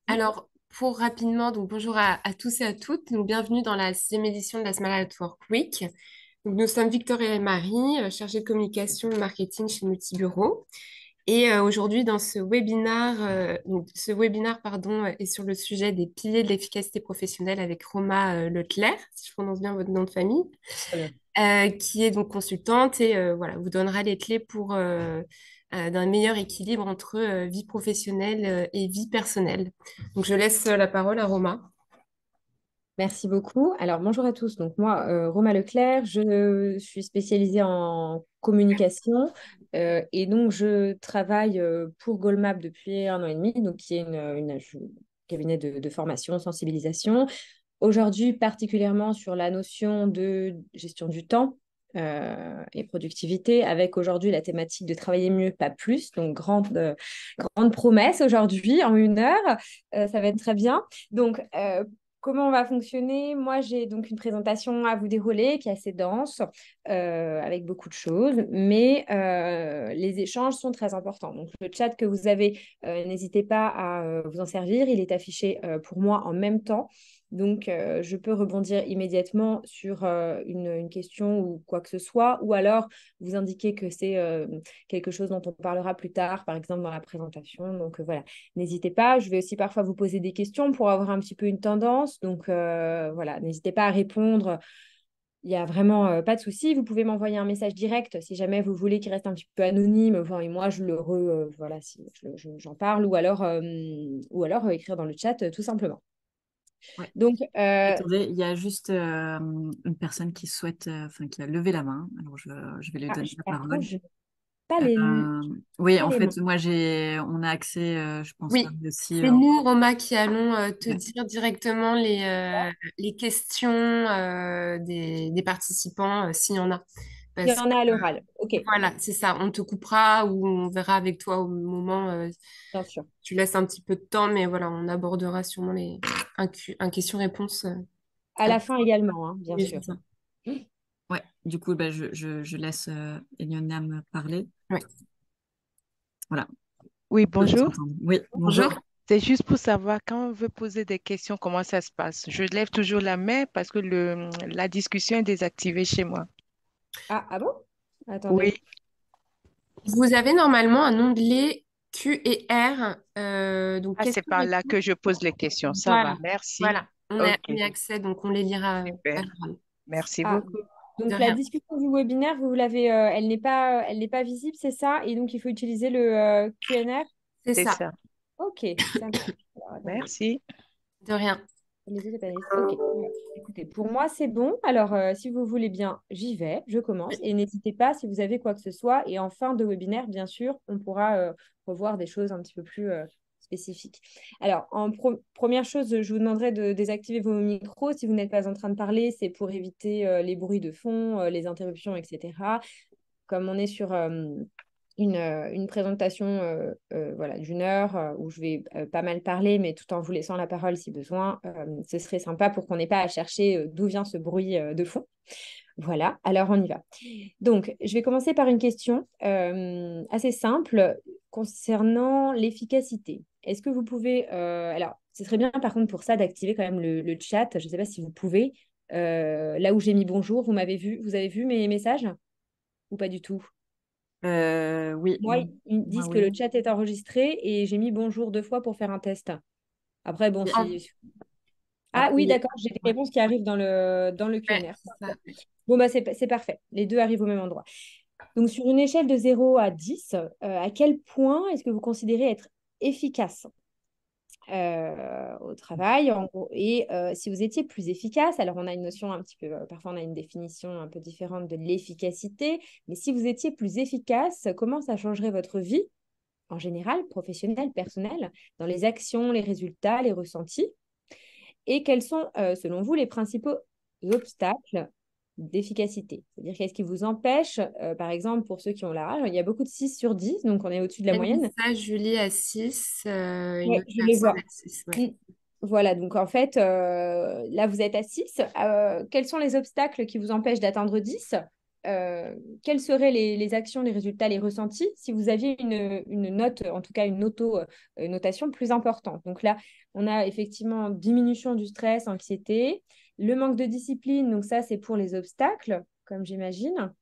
Alors, pour rapidement, donc bonjour à tous et à toutes. Donc, bienvenue dans la sixième édition de la Smile at Work Week. Donc, nous sommes Victoria et Marie, chargées de communication et marketing chez Multibureau. Et aujourd'hui, dans ce webinaire, pardon, est sur le sujet des piliers de l'efficacité professionnelle avec Roma Leclerc, si je prononce bien votre nom de famille, Très bien. qui est donc consultante et voilà, vous donnera les clés pour d'un meilleur équilibre entre vie professionnelle et vie personnelle. Donc, je laisse la parole à Roma. Merci beaucoup. Alors, bonjour à tous. Donc, moi, Roma Leclerc, je suis spécialisée en communication et donc je travaille pour Goldmap depuis 1 an et demi, donc qui est cabinet de formation, sensibilisation. Aujourd'hui, particulièrement sur la notion de gestion du temps et productivité, avec aujourd'hui la thématique de travailler mieux, pas plus. Donc, grande promesse aujourd'hui en 1 heure. Ça va être très bien. Donc, comment on va fonctionner? Moi, j'ai donc une présentation à vous dérouler qui est assez dense, avec beaucoup de choses, mais les échanges sont très importants. Donc, le chat que vous avez, n'hésitez pas à vous en servir. Il est affiché pour moi en même temps. Donc, je peux rebondir immédiatement sur une question ou quoi que ce soit, ou alors vous indiquer que c'est quelque chose dont on parlera plus tard, par exemple dans la présentation. Donc, voilà, n'hésitez pas. Je vais aussi parfois vous poser des questions pour avoir un petit peu une tendance. Donc, voilà, n'hésitez pas à répondre. Il n'y a vraiment pas de souci. Vous pouvez m'envoyer un message direct si jamais vous voulez qu'il reste un petit peu anonyme. Enfin, et moi, voilà, si j'en parle, ou alors écrire dans le chat tout simplement. Ouais. Donc, Attendez, il y a juste une personne qui souhaite, enfin qui a levé la main. Alors je vais lui donner la par contre, parole. je n'ai pas les, Oui, pas en les fait, mains. on a accès, je pense, Oui, Marie aussi. c'est nous, Roma, qui allons te Ouais. dire directement les questions des participants, s'il y en a. Il y Parce que, en a à l'oral. OK, voilà, c'est ça. On te coupera ou on verra avec toi au moment. bien sûr. Tu laisses un petit peu de temps, mais voilà, on abordera sûrement un question-réponse. À À la la fin également, hein, bien Oui, sûr. c'est ça. Ouais. Du coup, bah, je laisse Eliona me parler. Ouais. Voilà. Oui, On peut vous bonjour. entendre. Oui, bonjour. Bonjour. C'est juste pour savoir quand on veut poser des questions, comment ça se passe. Je lève toujours la main parce que la discussion est désactivée chez moi. Ah bon? Oui. Attendez. Vous avez normalement un onglet Q et R, donc Ah, c'est par là questions-réponses. que je pose les questions. Ça va, Voilà, merci. voilà. On OK, y accès, donc on les lira à super. l'oral. Merci Ah, beaucoup. De donc la rien. discussion du webinaire, vous l'avez, elle n'est pas visible, c'est ça? Et donc il faut utiliser le Q&R. C'est C'est ça. ça. OK, ça marche. Alors, attendez. Merci. De rien. Les autres panélistes. OK. Alors, écoutez, pour moi, c'est bon. Alors, si vous voulez bien, j'y vais, je commence. Et n'hésitez pas si vous avez quoi que ce soit. Et en fin de webinaire, bien sûr, on pourra revoir des choses un petit peu plus spécifiques. Alors, première chose, je vous demanderai de désactiver vos micros. Si vous n'êtes pas en train de parler, c'est pour éviter les bruits de fond, les interruptions, etc. Comme on est sur une présentation voilà, d'1 heure où je vais pas mal parler, mais tout en vous laissant la parole si besoin, ce serait sympa pour qu'on n'ait pas à chercher d'où vient ce bruit de fond. Voilà, alors on y va. Donc, je vais commencer par une question assez simple concernant l'efficacité. Est-ce que vous pouvez... alors, ce serait bien par contre pour ça d'activer quand même le chat. Je ne sais pas si vous pouvez. Là où j'ai mis bonjour, vous avez vu mes messages ou pas du tout? Oui, Moi, ils moi, disent que oui. le chat est enregistré et j'ai mis bonjour 2 fois pour faire un test. Après, bon, En- si... Ah Après, oui, d'accord, j'ai des ouais. réponses qui arrivent dans le ouais, Q&R. c'est ça. Bon, bah, c'est parfait. Les deux arrivent au même endroit. Donc, sur une échelle de 0 à 10, à quel point est-ce que vous considérez être efficace au travail en gros. Et si vous étiez plus efficace, alors on a une notion un petit peu, parfois on a une définition un peu différente de l'efficacité, mais si vous étiez plus efficace, comment ça changerait votre vie en général, professionnelle, personnelle, dans les actions, les résultats, les ressentis? Et quels sont, selon vous, les principaux obstacles d'efficacité? C'est-à-dire qu'est-ce qui vous empêche, par exemple, pour ceux qui ont la rage, il y a beaucoup de 6 sur 10, donc on est au-dessus de la Oui, moyenne. ça, Julie à 6, une Oui, autre je les personne à vois. 6. Ouais. Mm. Voilà, donc en fait, là, vous êtes à 6. Quels sont les obstacles qui vous empêchent d'atteindre 10? quelles seraient les actions, les résultats, les ressentis si vous aviez une note, en tout cas une notation plus importante. Donc là, on a effectivement diminution du stress, anxiété, le manque de discipline, donc ça, c'est pour les obstacles, comme j'imagine.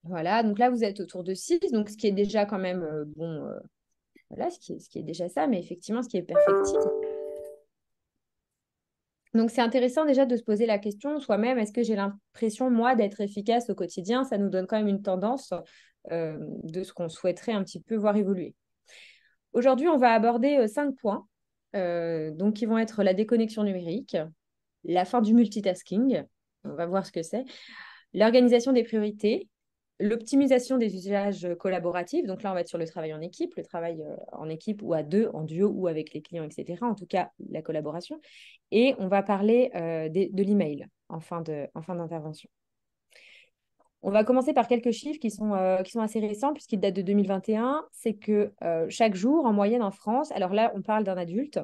Voilà, donc là, vous êtes autour de 6, donc ce qui est déjà quand même bon, voilà, ce qui est déjà ça, mais effectivement, ce qui est perfectible. Donc, c'est intéressant déjà de se poser la question soi-même, est-ce que j'ai l'impression, moi, d'être efficace au quotidien? Ça nous donne quand même une tendance de ce qu'on souhaiterait un petit peu voir évoluer. Aujourd'hui, on va aborder 5 points, donc qui vont être la déconnexion numérique, la fin du multitasking, on va voir ce que c'est, l'organisation des priorités, l'optimisation des usages collaboratifs. Donc là, on va être sur le travail en équipe, le travail en équipe ou à deux, en duo ou avec les clients, etc. En tout cas, la collaboration. Et on va parler de l'email en fin d'intervention. On va commencer par quelques chiffres qui sont assez récents puisqu'ils datent de 2021. C'est que chaque jour, en moyenne en France, alors là, on parle d'un adulte,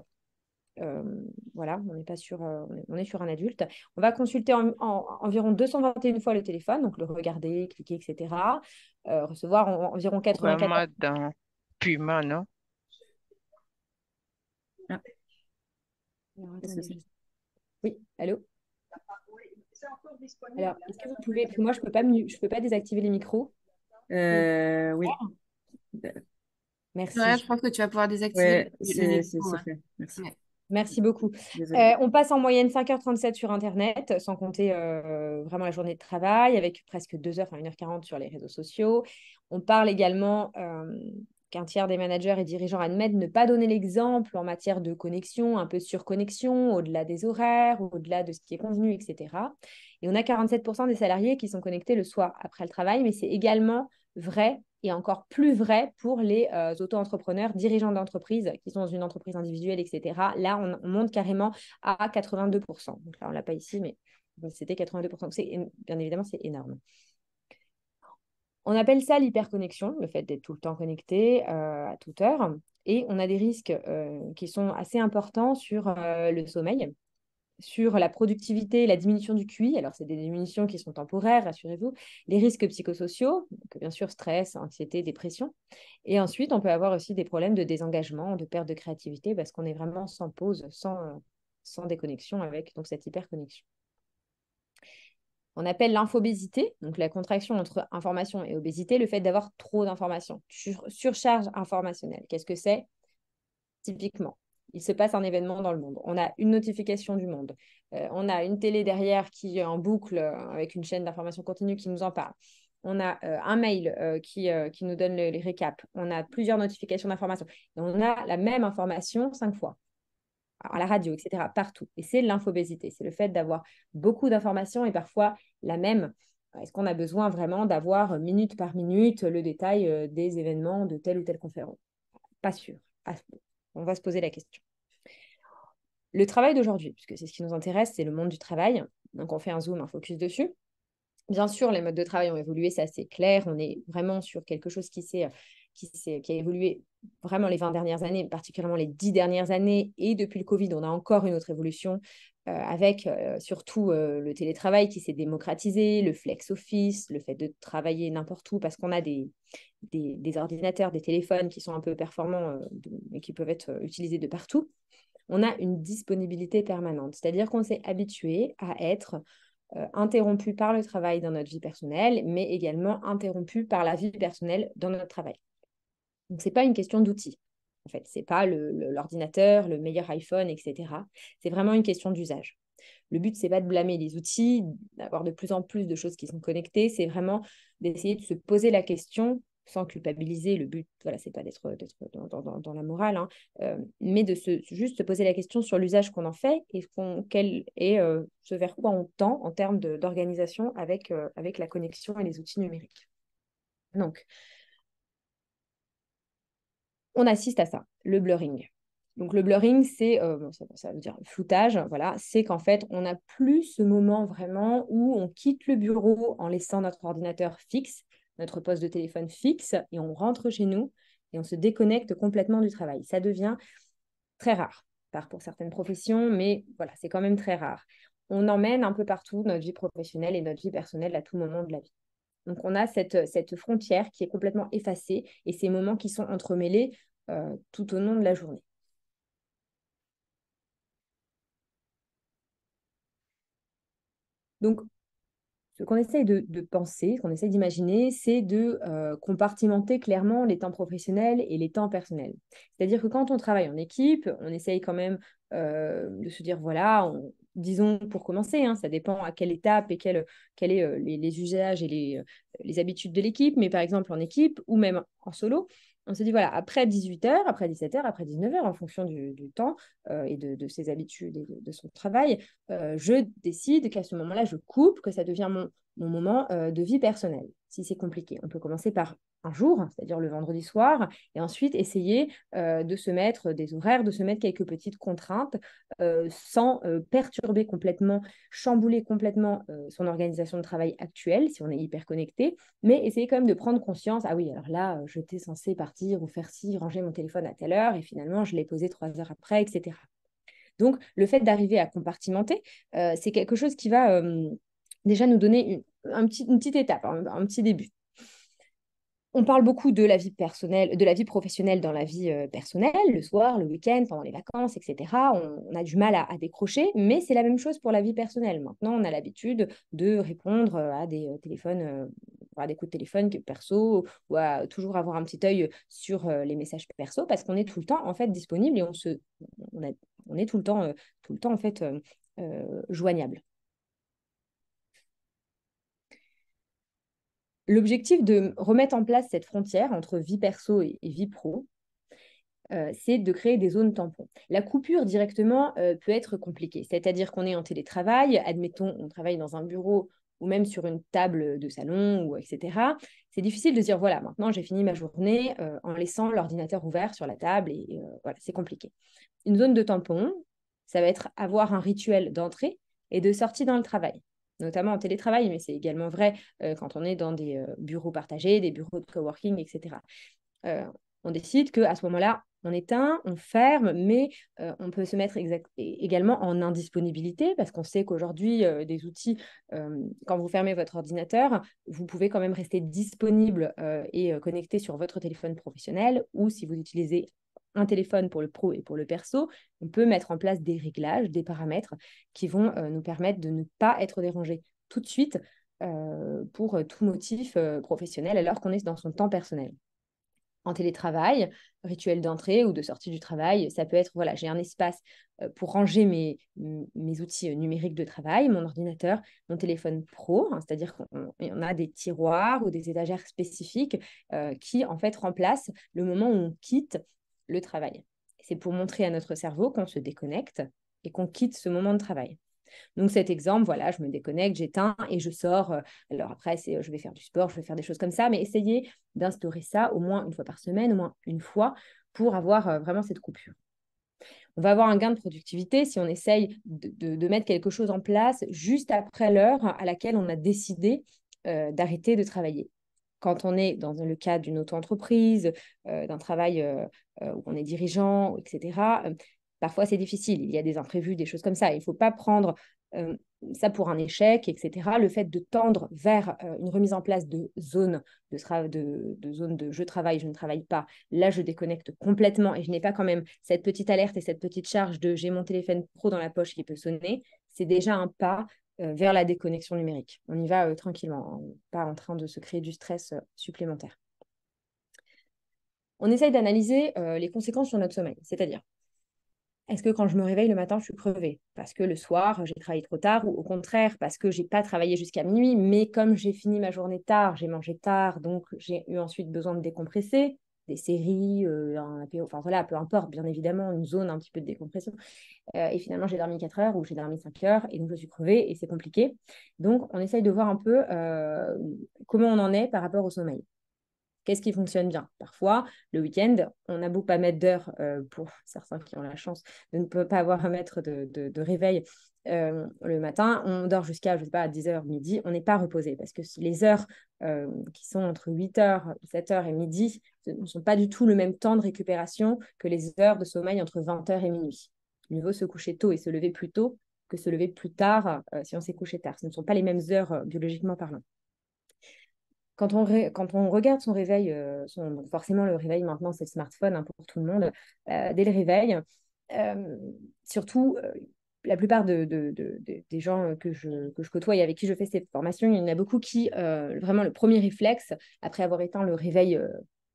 euh, voilà, on n'est pas sur, on est sur un adulte. On va consulter environ 221 fois le téléphone, donc le regarder, cliquer, etc. Recevoir environ 84. Vraiment dans Puma, non? Ah, Alors, qu'est-ce que attendez, c'est? oui, allô? Alors, est-ce que vous pouvez, parce que moi, je peux pas désactiver les micros. Oui. Merci. Ouais, je pense que tu vas pouvoir désactiver Ouais, le micro. c'est Ouais. fait. Merci. Ouais. Merci beaucoup. Désolée. On passe en moyenne 5h37 sur Internet, sans compter vraiment la journée de travail, avec presque 2 heures, enfin 1h40 sur les réseaux sociaux. On parle également qu'un tiers des managers et dirigeants admettent ne pas donner l'exemple en matière de connexion, un peu de surconnexion, au-delà des horaires, au-delà de ce qui est convenu, etc. Et on a 47% des salariés qui sont connectés le soir après le travail, mais c'est également vrai et encore plus vrai pour les auto-entrepreneurs, dirigeants d'entreprise qui sont dans une entreprise individuelle, etc. Là, on monte carrément à 82%. Donc là, on ne l'a pas ici, mais c'était 82%. Bien évidemment, c'est énorme. On appelle ça l'hyperconnexion, le fait d'être tout le temps connecté à toute heure. Et on a des risques qui sont assez importants sur le sommeil, sur la productivité, la diminution du QI. Alors, c'est des diminutions qui sont temporaires, rassurez-vous. Les risques psychosociaux, donc bien sûr stress, anxiété, dépression. Et ensuite, on peut avoir aussi des problèmes de désengagement, de perte de créativité, parce qu'on est vraiment sans pause, sans déconnexion avec donc, cette hyperconnexion. On appelle l'infobésité, donc la contraction entre information et obésité, le fait d'avoir trop d'informations, surcharge informationnelle. Qu'est-ce que c'est? Typiquement, il se passe un événement dans le monde. On a une notification du monde. On a une télé derrière qui est en boucle avec une chaîne d'information continue qui nous en parle. On a un mail qui nous donne les récaps. On a plusieurs notifications d'informations. Et on a la même information 5 fois à la radio, etc., partout. Et c'est l'infobésité. C'est le fait d'avoir beaucoup d'informations et parfois la même. Est-ce qu'on a besoin vraiment d'avoir minute par minute le détail des événements de telle ou telle conférence? Pas sûr. On va se poser la question. Le travail d'aujourd'hui, puisque c'est ce qui nous intéresse, c'est le monde du travail. Donc, on fait un zoom, un focus dessus. Bien sûr, les modes de travail ont évolué, c'est assez clair. On est vraiment sur quelque chose qui a évolué vraiment les 20 dernières années, particulièrement les 10 dernières années. Et depuis le Covid, on a encore une autre évolution avec surtout le télétravail qui s'est démocratisé, le flex office, le fait de travailler n'importe où parce qu'on a des ordinateurs, des téléphones qui sont un peu performants et qui peuvent être utilisés de partout. On a une disponibilité permanente, c'est-à-dire qu'on s'est habitué à être interrompu par le travail dans notre vie personnelle, mais également interrompu par la vie personnelle dans notre travail. Donc, ce n'est pas une question d'outils. En fait, ce n'est pas l'ordinateur, le meilleur iPhone, etc. C'est vraiment une question d'usage. Le but, ce n'est pas de blâmer les outils, d'avoir de plus en plus de choses qui sont connectées. C'est vraiment d'essayer de se poser la question sans culpabiliser. Le but, voilà, c'est pas d'être dans la morale, hein, mais de juste se poser la question sur l'usage qu'on en fait et quel est ce vers quoi on tend en termes d'organisation avec la connexion et les outils numériques. Donc, on assiste à ça, le blurring. Donc, le blurring, c'est, ça veut dire floutage, voilà, c'est qu'en fait, on n'a plus ce moment vraiment où on quitte le bureau en laissant notre ordinateur fixe, notre poste de téléphone fixe, et on rentre chez nous et on se déconnecte complètement du travail. Ça devient très rare, pour certaines professions, mais voilà, c'est quand même très rare. On emmène un peu partout notre vie professionnelle et notre vie personnelle à tout moment de la vie. Donc, on a cette frontière qui est complètement effacée et ces moments qui sont entremêlés tout au long de la journée. Donc, ce qu'on essaye de penser, ce qu'on essaye d'imaginer, c'est de compartimenter clairement les temps professionnels et les temps personnels. C'est-à-dire que quand on travaille en équipe, on essaye quand même de se dire, voilà, disons pour commencer, hein, ça dépend à quelle étape et quels est les usages et les habitudes de l'équipe, mais par exemple en équipe ou même en solo, on se dit, voilà, après 18h, après 17h, après 19h, en fonction du temps et de ses habitudes et de son travail, je décide qu'à ce moment-là, je coupe, que ça devient mon moment de vie personnelle. Si c'est compliqué, on peut commencer par un jour, c'est-à-dire le vendredi soir, et ensuite essayer de se mettre des horaires, de se mettre quelques petites contraintes sans perturber complètement, chambouler complètement son organisation de travail actuelle, si on est hyper connecté, mais essayer quand même de prendre conscience, ah oui, alors là, j'étais censée partir ou faire ci, ranger mon téléphone à telle heure, et finalement, je l'ai posé 3 heures après, etc. Donc, le fait d'arriver à compartimenter, c'est quelque chose qui va déjà nous donner une petite étape, un petit début. On parle beaucoup de la vie personnelle, de la vie professionnelle dans la vie personnelle, le soir, le week-end, pendant les vacances, etc. On a du mal à décrocher, mais c'est la même chose pour la vie personnelle. Maintenant, on a l'habitude de répondre à des téléphones, à des coups de téléphone perso, ou à toujours avoir un petit œil sur les messages perso, parce qu'on est tout le temps en fait disponible et on est tout le temps en fait joignable. L'objectif de remettre en place cette frontière entre vie perso et vie pro, c'est de créer des zones tampons. La coupure directement peut être compliquée, c'est-à-dire qu'on est en télétravail, admettons, on travaille dans un bureau ou même sur une table de salon, ou etc. C'est difficile de dire, voilà, maintenant j'ai fini ma journée en laissant l'ordinateur ouvert sur la table, et voilà, c'est compliqué. Une zone de tampon, ça va être avoir un rituel d'entrée et de sortie dans le travail, notamment en télétravail, mais c'est également vrai quand on est dans des bureaux partagés, des bureaux de coworking, etc. On décide qu'à ce moment-là, on éteint, on ferme, mais on peut se mettre également en indisponibilité parce qu'on sait qu'aujourd'hui, des outils, quand vous fermez votre ordinateur, vous pouvez quand même rester disponible et connecté sur votre téléphone professionnel, ou si vous utilisez un téléphone pour le pro et pour le perso, on peut mettre en place des réglages, des paramètres qui vont nous permettre de ne pas être dérangé tout de suite pour tout motif professionnel alors qu'on est dans son temps personnel. En télétravail, rituel d'entrée ou de sortie du travail, ça peut être, voilà, j'ai un espace pour ranger mes outils numériques de travail, mon ordinateur, mon téléphone pro, hein, c'est-à-dire qu'on a des tiroirs ou des étagères spécifiques qui, en fait, remplacent le moment où on quitte le travail. C'est pour montrer à notre cerveau qu'on se déconnecte et qu'on quitte ce moment de travail. Donc cet exemple, voilà, je me déconnecte, j'éteins et je sors. Alors après, je vais faire du sport, je vais faire des choses comme ça, mais essayez d'instaurer ça au moins une fois par semaine, au moins une fois, pour avoir vraiment cette coupure. On va avoir un gain de productivité si on essaye de mettre quelque chose en place juste après l'heure à laquelle on a décidé d'arrêter de travailler. Quand on est dans le cadre d'une auto-entreprise, d'un travail où on est dirigeant, etc., parfois c'est difficile. Il y a des imprévus, des choses comme ça. Il ne faut pas prendre ça pour un échec, etc. Le fait de tendre vers une remise en place de zones de zone de je travaille, je ne travaille pas. Là, je déconnecte complètement et je n'ai pas quand même cette petite alerte et cette petite charge de j'ai mon téléphone pro dans la poche qui peut sonner. C'est déjà un pas vers la déconnexion numérique. On y va tranquillement, pas en train de se créer du stress supplémentaire. On essaye d'analyser les conséquences sur notre sommeil, c'est-à-dire, est-ce que quand je me réveille le matin, je suis crevée parce que le soir, j'ai travaillé trop tard, ou au contraire, parce que j'ai pas travaillé jusqu'à minuit, mais comme j'ai fini ma journée tard, j'ai mangé tard, donc j'ai eu ensuite besoin de décompresser, des séries, un apéro, enfin voilà, peu importe, bien évidemment, une zone un petit peu de décompression. Et finalement, j'ai dormi 4 heures ou j'ai dormi 5 heures et donc je suis crevée et c'est compliqué. Donc, on essaye de voir un peu comment on en est par rapport au sommeil. Qu'est-ce qui fonctionne bien? Parfois, le week-end, on n'a beau pas mettre d'heure pour certains qui ont la chance de ne pas avoir à mettre de réveil le matin, on dort jusqu'à, je sais pas, 10h, midi, on n'est pas reposé parce que les heures qui sont entre 8h, 7h et midi ne sont pas du tout le même temps de récupération que les heures de sommeil entre 20h et minuit. Mieux vaut se coucher tôt et se lever plus tôt que se lever plus tard si on s'est couché tard. Ce ne sont pas les mêmes heures biologiquement parlant. quand on regarde son réveil, donc forcément le réveil maintenant c'est le smartphone hein, pour tout le monde, dès le réveil, euh, surtout la plupart des gens que je côtoie et avec qui je fais ces formations, il y en a beaucoup qui, vraiment le premier réflexe, après avoir éteint le réveil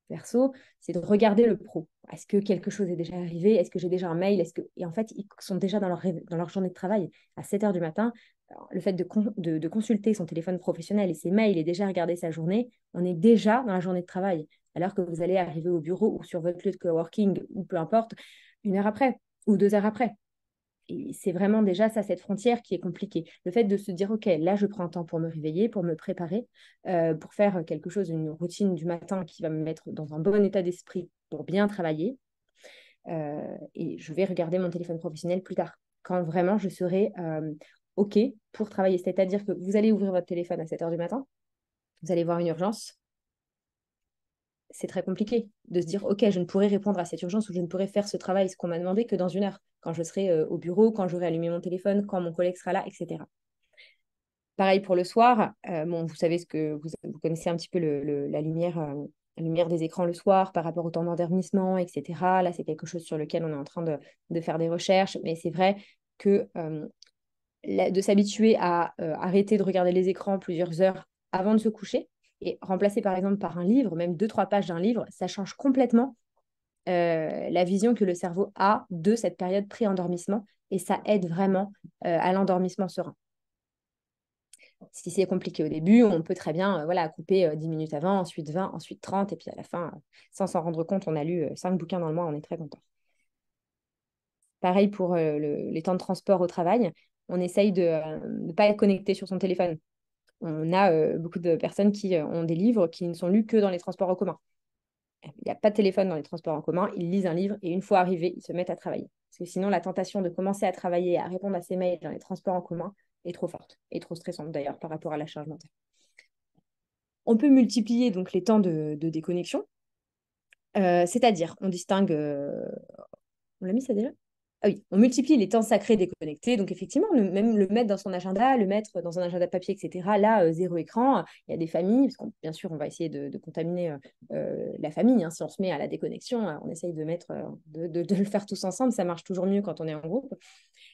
perso, c'est de regarder le pro. Est-ce que quelque chose est déjà arrivé? Est-ce que j'ai déjà un mail? Et en fait, ils sont déjà dans leur journée de travail à 7 heures du matin. Alors, le fait de consulter son téléphone professionnel et ses mails et déjà regarder sa journée, on est déjà dans la journée de travail. Alors que vous allez arriver au bureau ou sur votre lieu de coworking ou peu importe, 1 heure après ou 2 heures après. Et c'est vraiment déjà ça, cette frontière qui est compliquée. Le fait de se dire, OK, là, je prends un temps pour me réveiller, pour me préparer, pour faire quelque chose, une routine du matin qui va me mettre dans un bon état d'esprit pour bien travailler. Et je vais regarder mon téléphone professionnel plus tard, quand vraiment je serai OK pour travailler. C'est-à-dire que vous allez ouvrir votre téléphone à 7 heures du matin, vous allez voir une urgence. C'est très compliqué de se dire, OK, je ne pourrai répondre à cette urgence ou je ne pourrai faire ce travail, ce qu'on m'a demandé, que dans 1 heure, quand je serai au bureau, quand j'aurai allumé mon téléphone, quand mon collègue sera là, etc. Pareil pour le soir. Bon, vous savez vous connaissez un petit peu la lumière des écrans le soir par rapport au temps d'endormissement, etc. Là, c'est quelque chose sur lequel on est en train de faire des recherches, mais c'est vrai que de s'habituer à arrêter de regarder les écrans plusieurs heures avant de se coucher et remplacer par exemple par un livre, même 2, 3 pages d'un livre, ça change complètement la vision que le cerveau a de cette période pré-endormissement et ça aide vraiment à l'endormissement serein. Si c'est compliqué au début, on peut très bien voilà, couper 10 minutes avant, ensuite 20, ensuite 30, et puis à la fin, sans s'en rendre compte, on a lu 5 bouquins dans le mois, on est très content. Pareil pour les temps de transport au travail, on essaye de ne pas être connecté sur son téléphone. On a beaucoup de personnes qui ont des livres qui ne sont lus que dans les transports en commun. Il n'y a pas de téléphone dans les transports en commun, ils lisent un livre et une fois arrivés, ils se mettent à travailler. Parce que sinon, la tentation de commencer à travailler et à répondre à ses mails dans les transports en commun est trop forte et trop stressante d'ailleurs par rapport à la charge mentale. On peut multiplier donc les temps de déconnexion, c'est-à-dire on distingue... On l'a mis ça déjà? Ah oui, on multiplie les temps sacrés déconnectés. Donc, effectivement, même le mettre dans son agenda, le mettre dans un agenda papier, etc. Là, zéro écran. Il y a des familles, parce qu'on, bien sûr, on va essayer de contaminer la famille. Hein. Si on se met à la déconnexion, on essaye de mettre, de le faire tous ensemble. Ça marche toujours mieux quand on est en groupe.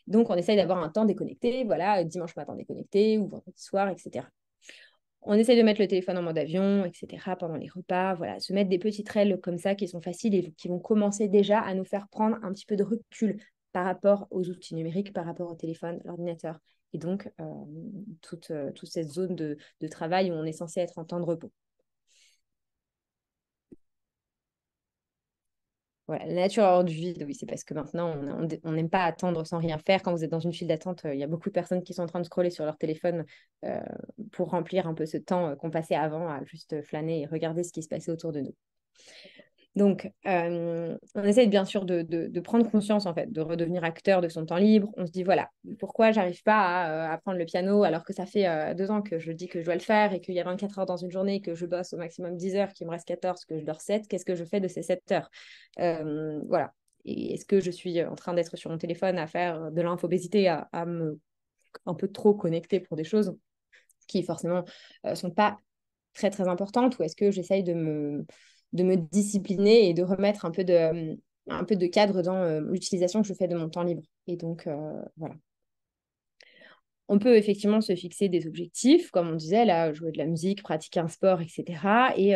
Donc, on essaye d'avoir un temps déconnecté. Voilà, dimanche matin déconnecté ou vendredi soir, etc. On essaye de mettre le téléphone en mode avion, etc. pendant les repas. Voilà, se mettre des petites règles comme ça qui sont faciles et qui vont commencer déjà à nous faire prendre un petit peu de recul par rapport aux outils numériques, par rapport au téléphone, l'ordinateur. Et donc, toute cette zone de travail où on est censé être en temps de repos. Voilà, la nature hors du vide, oui, c'est parce que maintenant, on n'aime pas attendre sans rien faire. Quand vous êtes dans une file d'attente, il y a beaucoup de personnes qui sont en train de scroller sur leur téléphone euh, pour remplir un peu ce temps qu'on passait avant à juste flâner et regarder ce qui se passait autour de nous. Donc, on essaie bien sûr de prendre conscience, en fait, de redevenir acteur de son temps libre. On se dit, voilà, pourquoi j'arrive pas à apprendre le piano alors que ça fait 2 ans que je dis que je dois le faire et qu'il y a 24 heures dans une journée, que je bosse au maximum 10 heures, qu'il me reste 14, que je dors 7, qu'est-ce que je fais de ces 7 heures? Voilà. Et est-ce que je suis en train d'être sur mon téléphone à faire de l'infobésité, à me un peu trop connecter pour des choses qui forcément sont pas très très importantes, ou est-ce que j'essaye de me discipliner et de remettre un peu de cadre dans l'utilisation que je fais de mon temps libre. Et donc, voilà. On peut effectivement se fixer des objectifs, comme on disait, là, jouer de la musique, pratiquer un sport, etc. Et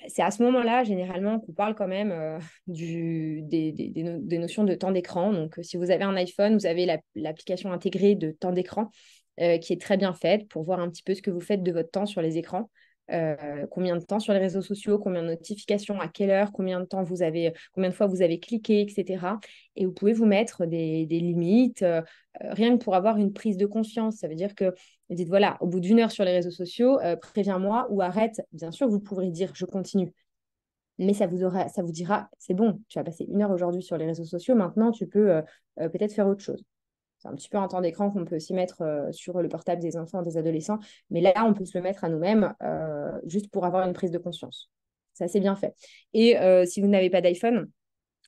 c'est à ce moment-là, généralement, qu'on parle quand même des notions de temps d'écran. Donc, si vous avez un iPhone, vous avez l'application intégrée de temps d'écran qui est très bien faite pour voir un petit peu ce que vous faites de votre temps sur les écrans. Combien de temps sur les réseaux sociaux, combien de notifications, à quelle heure, combien de fois vous avez cliqué, etc. Et vous pouvez vous mettre des limites, rien que pour avoir une prise de conscience. Ça veut dire que vous dites, voilà, au bout d'1 heure sur les réseaux sociaux, préviens-moi ou arrête. Bien sûr, vous pourrez dire, je continue. Mais ça vous dira, c'est bon, tu as passé 1 heure aujourd'hui sur les réseaux sociaux, maintenant tu peux peut-être faire autre chose. C'est un petit peu un temps d'écran qu'on peut aussi mettre sur le portable des enfants, des adolescents. Mais là, on peut se le mettre à nous-mêmes juste pour avoir une prise de conscience. C'est assez bien fait. Et si vous n'avez pas d'iPhone,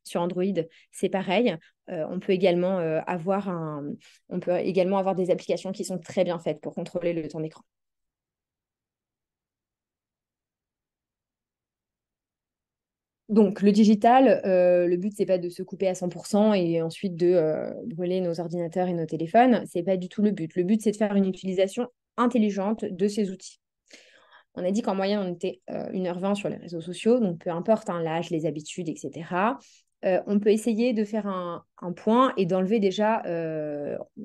sur Android, c'est pareil. On peut également avoir des applications qui sont très bien faites pour contrôler le temps d'écran. Donc, le digital, le but, c'est pas de se couper à 100% et ensuite de brûler nos ordinateurs et nos téléphones. C'est pas du tout le but. Le but, c'est de faire une utilisation intelligente de ces outils. On a dit qu'en moyenne, on était 1h20 sur les réseaux sociaux, donc peu importe hein, l'âge, les habitudes, etc. On peut essayer de faire un point et d'enlever déjà,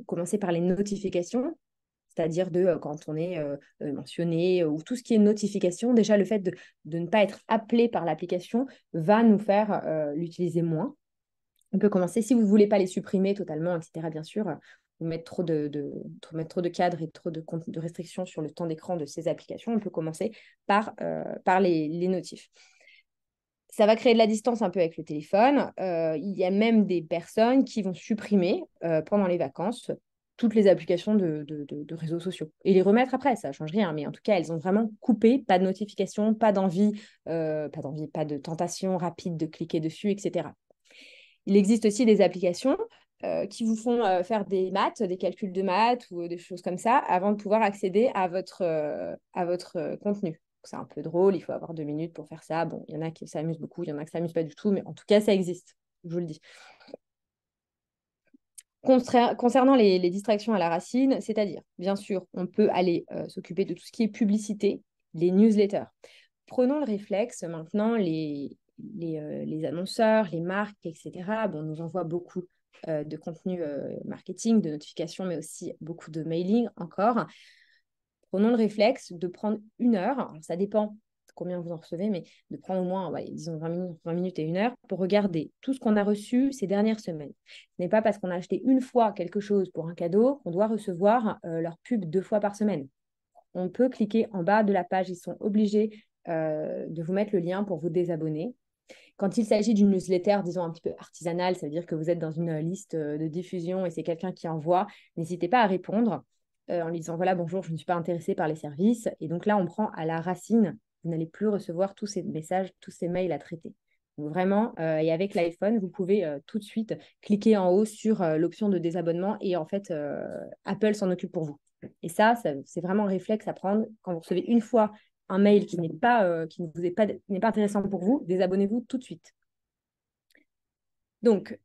commencer par les notifications, c'est-à-dire quand on est mentionné ou tout ce qui est notification, déjà le fait de ne pas être appelé par l'application va nous faire l'utiliser moins. On peut commencer, si vous ne voulez pas les supprimer totalement, etc., bien sûr, vous mettre mettre trop de cadres et trop de restrictions sur le temps d'écran de ces applications, on peut commencer par les notifs. Ça va créer de la distance un peu avec le téléphone. Il y a même des personnes qui vont supprimer pendant les vacances toutes les applications de réseaux sociaux et les remettre après. Ça ne change rien, mais en tout cas, elles ont vraiment coupé, pas de notification, pas de tentation rapide de cliquer dessus, etc. Il existe aussi des applications qui vous font faire des maths, des calculs de maths ou des choses comme ça avant de pouvoir accéder à votre contenu. C'est un peu drôle, il faut avoir 2 minutes pour faire ça. Bon, il y en a qui s'amusent beaucoup, il y en a qui ne s'amusent pas du tout, mais en tout cas, ça existe, je vous le dis. Concernant les distractions à la racine, c'est-à-dire, bien sûr, on peut aller s'occuper de tout ce qui est publicité, les newsletters. Prenons le réflexe, maintenant, les annonceurs, les marques, etc., bon, nous envoient beaucoup de contenu marketing, de notifications, mais aussi beaucoup de mailing encore. Prenons le réflexe de prendre 1 heure, alors ça dépend combien vous en recevez, mais de prendre au moins, ouais, disons 20 minutes et 1 heure pour regarder tout ce qu'on a reçu ces dernières semaines. Ce n'est pas parce qu'on a acheté une fois quelque chose pour un cadeau qu'on doit recevoir leur pub 2 fois par semaine. On peut cliquer en bas de la page, ils sont obligés de vous mettre le lien pour vous désabonner. Quand il s'agit d'une newsletter, disons un petit peu artisanale, ça veut dire que vous êtes dans une liste de diffusion et c'est quelqu'un qui envoie, n'hésitez pas à répondre en lui disant voilà, bonjour, je ne suis pas intéressée par les services. Et donc là, on prend à la racine, vous n'allez plus recevoir tous ces messages, tous ces mails à traiter. Donc vraiment, et avec l'iPhone, vous pouvez tout de suite cliquer en haut sur l'option de désabonnement et en fait, Apple s'en occupe pour vous. Et ça c'est vraiment un réflexe à prendre quand vous recevez une fois un mail qui ne vous est pas, n'est pas intéressant pour vous, désabonnez-vous tout de suite. Donc,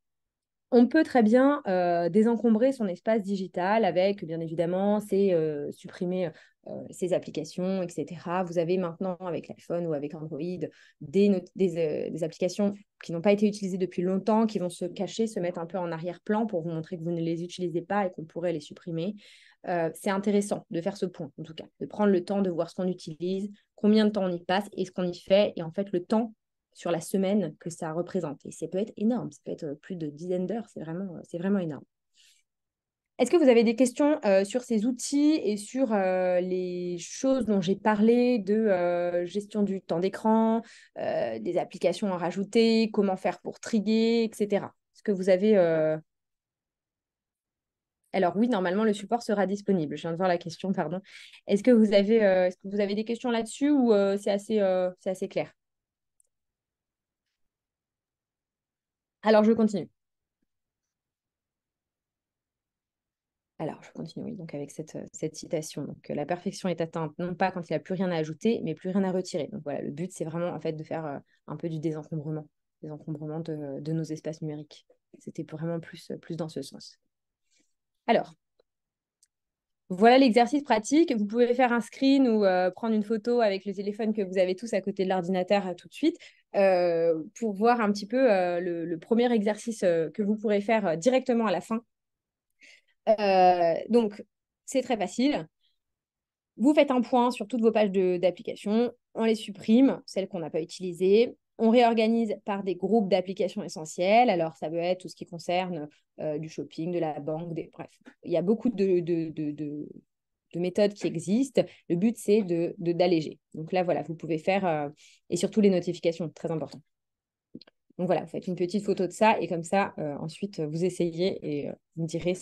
on peut très bien désencombrer son espace digital avec, bien évidemment, supprimer ses applications, etc. Vous avez maintenant, avec l'iPhone ou avec Android, des applications qui n'ont pas été utilisées depuis longtemps, qui vont se cacher, se mettre un peu en arrière-plan pour vous montrer que vous ne les utilisez pas et qu'on pourrait les supprimer. C'est intéressant de faire ce point, en tout cas, de prendre le temps de voir ce qu'on utilise, combien de temps on y passe et ce qu'on y fait, et en fait, le temps sur la semaine que ça représente. Et ça peut être énorme, ça peut être plus de dizaines d'heures, c'est vraiment énorme. Est-ce que vous avez des questions sur ces outils et sur les choses dont j'ai parlé de gestion du temps d'écran, des applications à rajouter, comment faire pour trier, etc. Est-ce que vous avez... Alors oui, normalement, le support sera disponible. Je viens de voir la question, pardon. Est-ce que vous avez des questions là-dessus ou c'est assez clair? Alors, je continue. Alors, je continue, oui, donc avec cette citation. Donc, la perfection est atteinte non pas quand il n'y a plus rien à ajouter, mais plus rien à retirer. Donc voilà, le but, c'est vraiment en fait de faire un peu du désencombrement de nos espaces numériques. C'était vraiment plus dans ce sens. Alors, voilà l'exercice pratique. Vous pouvez faire un screen ou prendre une photo avec le téléphone que vous avez tous à côté de l'ordinateur tout de suite pour voir un petit peu le premier exercice que vous pourrez faire directement à la fin. Donc, c'est très facile. Vous faites un point sur toutes vos pages d'applications, on les supprime, celles qu'on n'a pas utilisées. On réorganise par des groupes d'applications essentielles. Alors, ça peut être tout ce qui concerne du shopping, de la banque, bref. Il y a beaucoup de méthodes qui existent. Le but, c'est d'alléger. Donc là, voilà, vous pouvez faire, et surtout les notifications, très important. Donc voilà, vous faites une petite photo de ça et comme ça, ensuite, vous essayez et vous me direz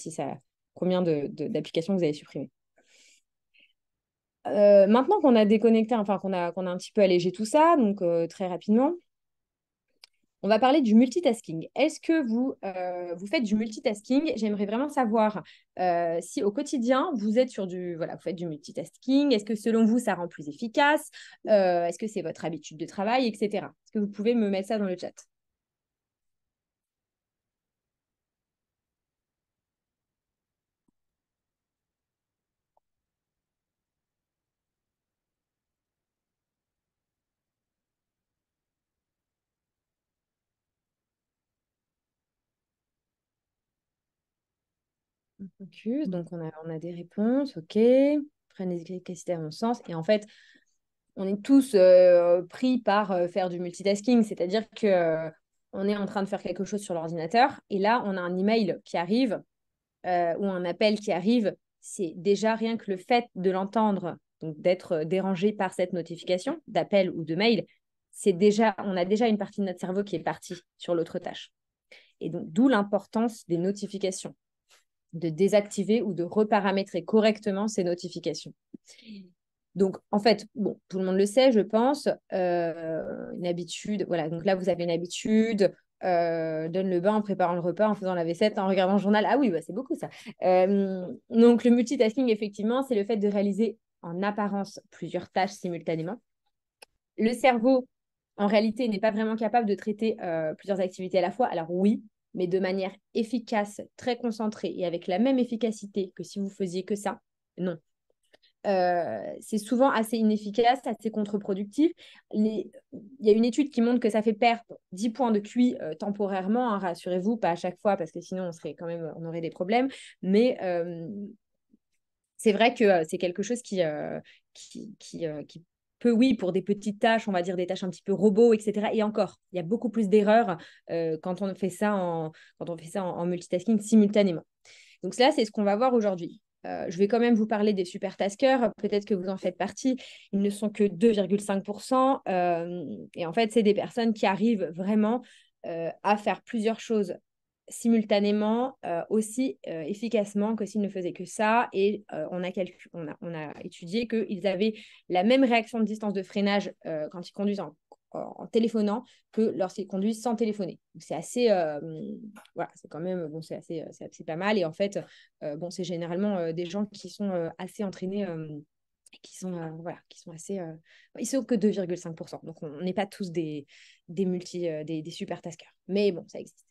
combien d'applications vous avez supprimées. Maintenant qu'on a déconnecté, enfin qu'on a un petit peu allégé tout ça, donc très rapidement, On va parler du multitasking. Est-ce que vous faites du multitasking? J'aimerais vraiment savoir si au quotidien, vous êtes voilà, vous faites du multitasking. Est-ce que selon vous, ça rend plus efficace? Est-ce que c'est votre habitude de travail, etc. Est-ce que vous pouvez me mettre ça dans le chat? Focus, donc on a des réponses, ok. Prenez l'efficacité à mon sens. Et en fait, on est tous pris par faire du multitasking, c'est-à-dire que on est en train de faire quelque chose sur l'ordinateur et là, on a un email qui arrive ou un appel qui arrive. C'est déjà rien que le fait de l'entendre, donc d'être dérangé par cette notification d'appel ou de mail, on a déjà une partie de notre cerveau qui est partie sur l'autre tâche. Et donc, d'où l'importance des notifications, de désactiver ou de reparamétrer correctement ces notifications. Donc, en fait, bon, tout le monde le sait, je pense, une habitude, voilà, donc là, vous avez une habitude, donne le bain en préparant le repas, en faisant la vaisselle, en regardant le journal. Ah oui, bah, c'est beaucoup ça. Donc, le multitasking, effectivement, c'est le fait de réaliser en apparence plusieurs tâches simultanément. Le cerveau, en réalité, n'est pas vraiment capable de traiter plusieurs activités à la fois. Alors oui, mais de manière efficace, très concentrée et avec la même efficacité que si vous faisiez que ça, non. C'est souvent assez inefficace, assez contre-productif. Il y a une étude qui montre que ça fait perdre 10 points de QI temporairement, hein, rassurez-vous, pas à chaque fois, parce que sinon on aurait des problèmes. Mais c'est vrai que c'est quelque chose qui peut, oui, pour des petites tâches, on va dire des tâches un petit peu robots, etc. Et encore, il y a beaucoup plus d'erreurs quand on fait ça en multitasking simultanément. Donc là, c'est ce qu'on va voir aujourd'hui. Je vais quand même vous parler des super taskers. Peut-être que vous en faites partie. Ils ne sont que 2,5%. Et en fait, c'est des personnes qui arrivent vraiment à faire plusieurs choses simultanément, aussi efficacement que s'ils ne faisaient que ça. Et on a étudié qu'ils avaient la même réaction de distance de freinage quand ils conduisent en téléphonant que lorsqu'ils conduisent sans téléphoner. Donc, c'est assez, voilà, c'est quand même, bon, c'est pas mal. Et en fait, bon, c'est généralement des gens qui sont assez entraînés, voilà, qui sont assez, ils sont que 2,5%. Donc, on n'est pas tous des super taskers. Mais bon, ça existe.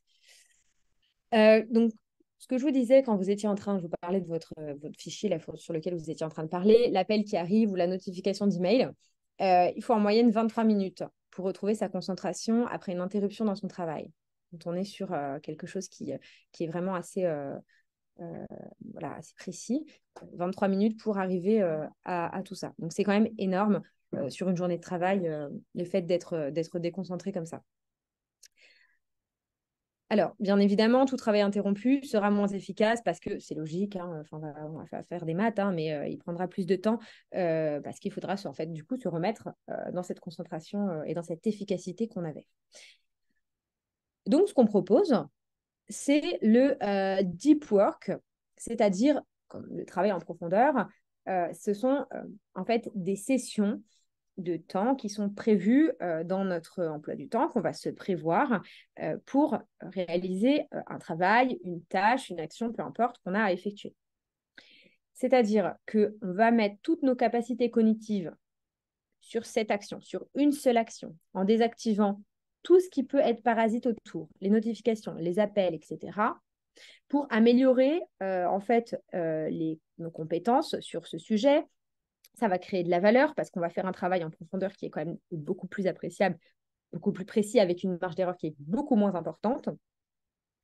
Donc, ce que je vous disais quand vous étiez en train, je vous parlais de votre fichier là, sur lequel vous étiez en train de parler, l'appel qui arrive ou la notification d'email, il faut en moyenne 23 minutes pour retrouver sa concentration après une interruption dans son travail. Donc, on est sur quelque chose qui est vraiment voilà, assez précis. 23 minutes pour arriver à tout ça. Donc, c'est quand même énorme sur une journée de travail, le fait d'être déconcentré comme ça. Alors, bien évidemment, tout travail interrompu sera moins efficace parce que c'est logique, hein, enfin, on va faire des maths, hein, mais il prendra plus de temps parce qu'il faudra en fait, du coup, se remettre dans cette concentration et dans cette efficacité qu'on avait. Donc, ce qu'on propose, c'est le deep work, c'est-à-dire comme le travail en profondeur. Ce sont en fait des sessions de temps qui sont prévus dans notre emploi du temps, qu'on va se prévoir pour réaliser un travail, une tâche, une action, peu importe, qu'on a à effectuer. C'est-à-dire qu'on va mettre toutes nos capacités cognitives sur cette action, sur une seule action, en désactivant tout ce qui peut être parasite autour, les notifications, les appels, etc., pour améliorer en fait nos compétences sur ce sujet. Ça va créer de la valeur parce qu'on va faire un travail en profondeur qui est quand même beaucoup plus appréciable, beaucoup plus précis, avec une marge d'erreur qui est beaucoup moins importante.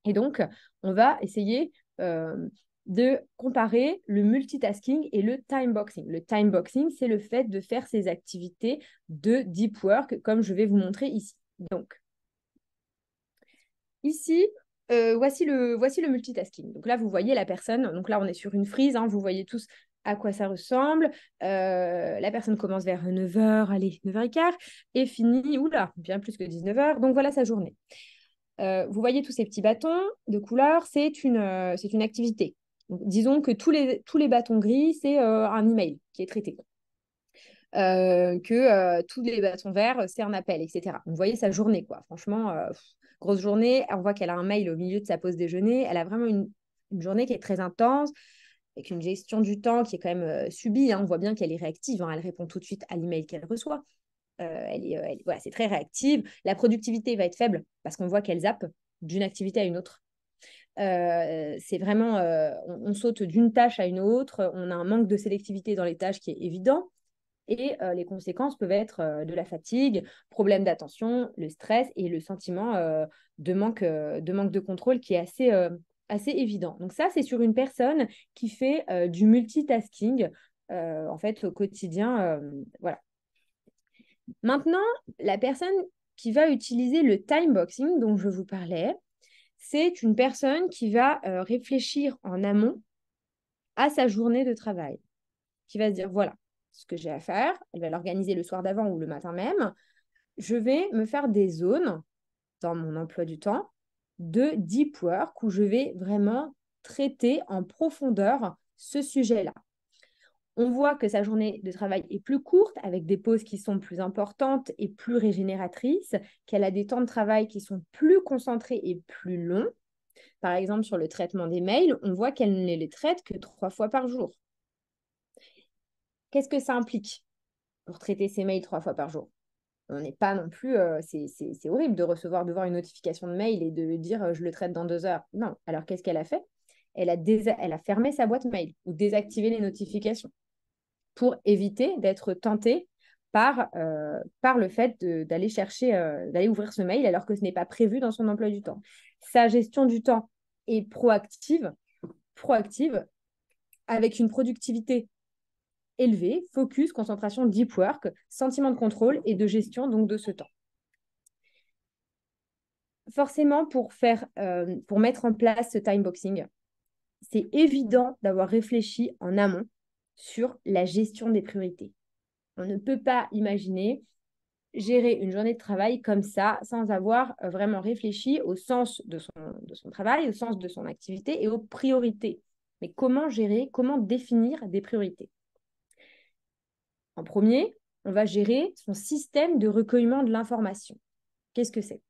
Et donc, on va essayer de comparer le multitasking et le time boxing. Le time boxing, c'est le fait de faire ces activités de deep work, comme je vais vous montrer ici. Donc, ici, voici le multitasking. Donc là, vous voyez la personne. Donc là, on est sur une frise. Hein, vous voyez tous à quoi ça ressemble. La personne commence vers 9h, allez, 9h15, et finit, oula, bien plus que 19h. Donc voilà sa journée. Vous voyez tous ces petits bâtons de couleur, c'est une activité. Donc, disons que tous les bâtons gris, c'est un email qui est traité. que tous les bâtons verts, c'est un appel, etc. Donc, vous voyez sa journée, quoi. Franchement, grosse journée. On voit qu'elle a un mail au milieu de sa pause déjeuner. Elle a vraiment une journée qui est très intense, avec une gestion du temps qui est quand même subie, hein. On voit bien qu'elle est réactive, hein. Elle répond tout de suite à l'email qu'elle reçoit. Voilà, c'est très réactive. La productivité va être faible parce qu'on voit qu'elle zappe d'une activité à une autre. C'est vraiment, on saute d'une tâche à une autre. On a un manque de sélectivité dans les tâches qui est évident. Et les conséquences peuvent être de la fatigue, problème d'attention, le stress et le sentiment de manque de contrôle qui est assez évident. Donc ça, c'est sur une personne qui fait du multitasking en fait au quotidien. Voilà. Maintenant, la personne qui va utiliser le time boxing dont je vous parlais, c'est une personne qui va réfléchir en amont à sa journée de travail, qui va se dire, voilà ce que j'ai à faire, elle va l'organiser le soir d'avant ou le matin même, je vais me faire des zones dans mon emploi du temps de deep work où je vais vraiment traiter en profondeur ce sujet-là. On voit que sa journée de travail est plus courte, avec des pauses qui sont plus importantes et plus régénératrices, qu'elle a des temps de travail qui sont plus concentrés et plus longs. Par exemple, sur le traitement des mails, on voit qu'elle ne les traite que 3 fois par jour. Qu'est-ce que ça implique pour traiter ses mails 3 fois par jour? On n'est pas non plus... c'est horrible de voir une notification de mail et de dire je le traite dans 2 heures. Non. Alors, qu'est-ce qu'elle a fait? Elle a fermé sa boîte mail ou désactivé les notifications pour éviter d'être tentée par le fait d'aller chercher, d'aller ouvrir ce mail alors que ce n'est pas prévu dans son emploi du temps. Sa gestion du temps est proactive avec une productivité élevée, focus, concentration, deep work, sentiment de contrôle et de gestion donc de ce temps. Forcément, pour mettre en place ce time boxing, c'est évident d'avoir réfléchi en amont sur la gestion des priorités. On ne peut pas imaginer gérer une journée de travail comme ça sans avoir vraiment réfléchi au sens de son travail, au sens de son activité et aux priorités. Mais comment gérer, comment définir des priorités? En premier, on va gérer son système de recueillement de l'information. Qu'est-ce que c'est?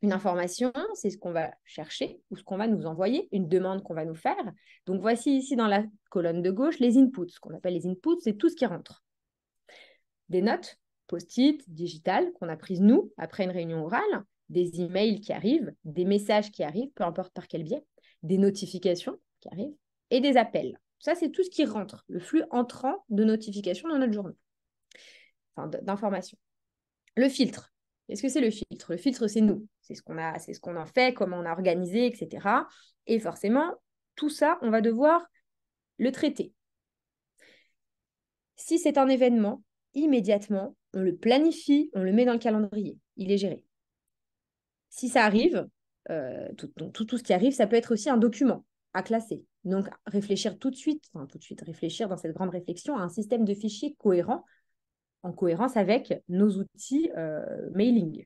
Une information, c'est ce qu'on va chercher ou ce qu'on va nous envoyer, une demande qu'on va nous faire. Donc, voici ici dans la colonne de gauche les inputs. Ce qu'on appelle les inputs, c'est tout ce qui rentre. Des notes, post-it, digitales, qu'on a prises nous après une réunion orale, des emails qui arrivent, des messages qui arrivent, peu importe par quel biais, des notifications qui arrivent et des appels. Ça, c'est tout ce qui rentre, le flux entrant de notifications dans notre journée, enfin d'informations. Le filtre. Qu'est-ce que c'est le filtre? Le filtre, c'est nous. C'est ce qu'on en fait, comment on a organisé, etc. Et forcément, tout ça, on va devoir le traiter. Si c'est un événement, immédiatement, on le planifie, on le met dans le calendrier. Il est géré. Si ça arrive, tout ce qui arrive, ça peut être aussi un document à classer. Donc, réfléchir réfléchir dans cette grande réflexion à un système de fichiers cohérent, en cohérence avec nos outils mailing.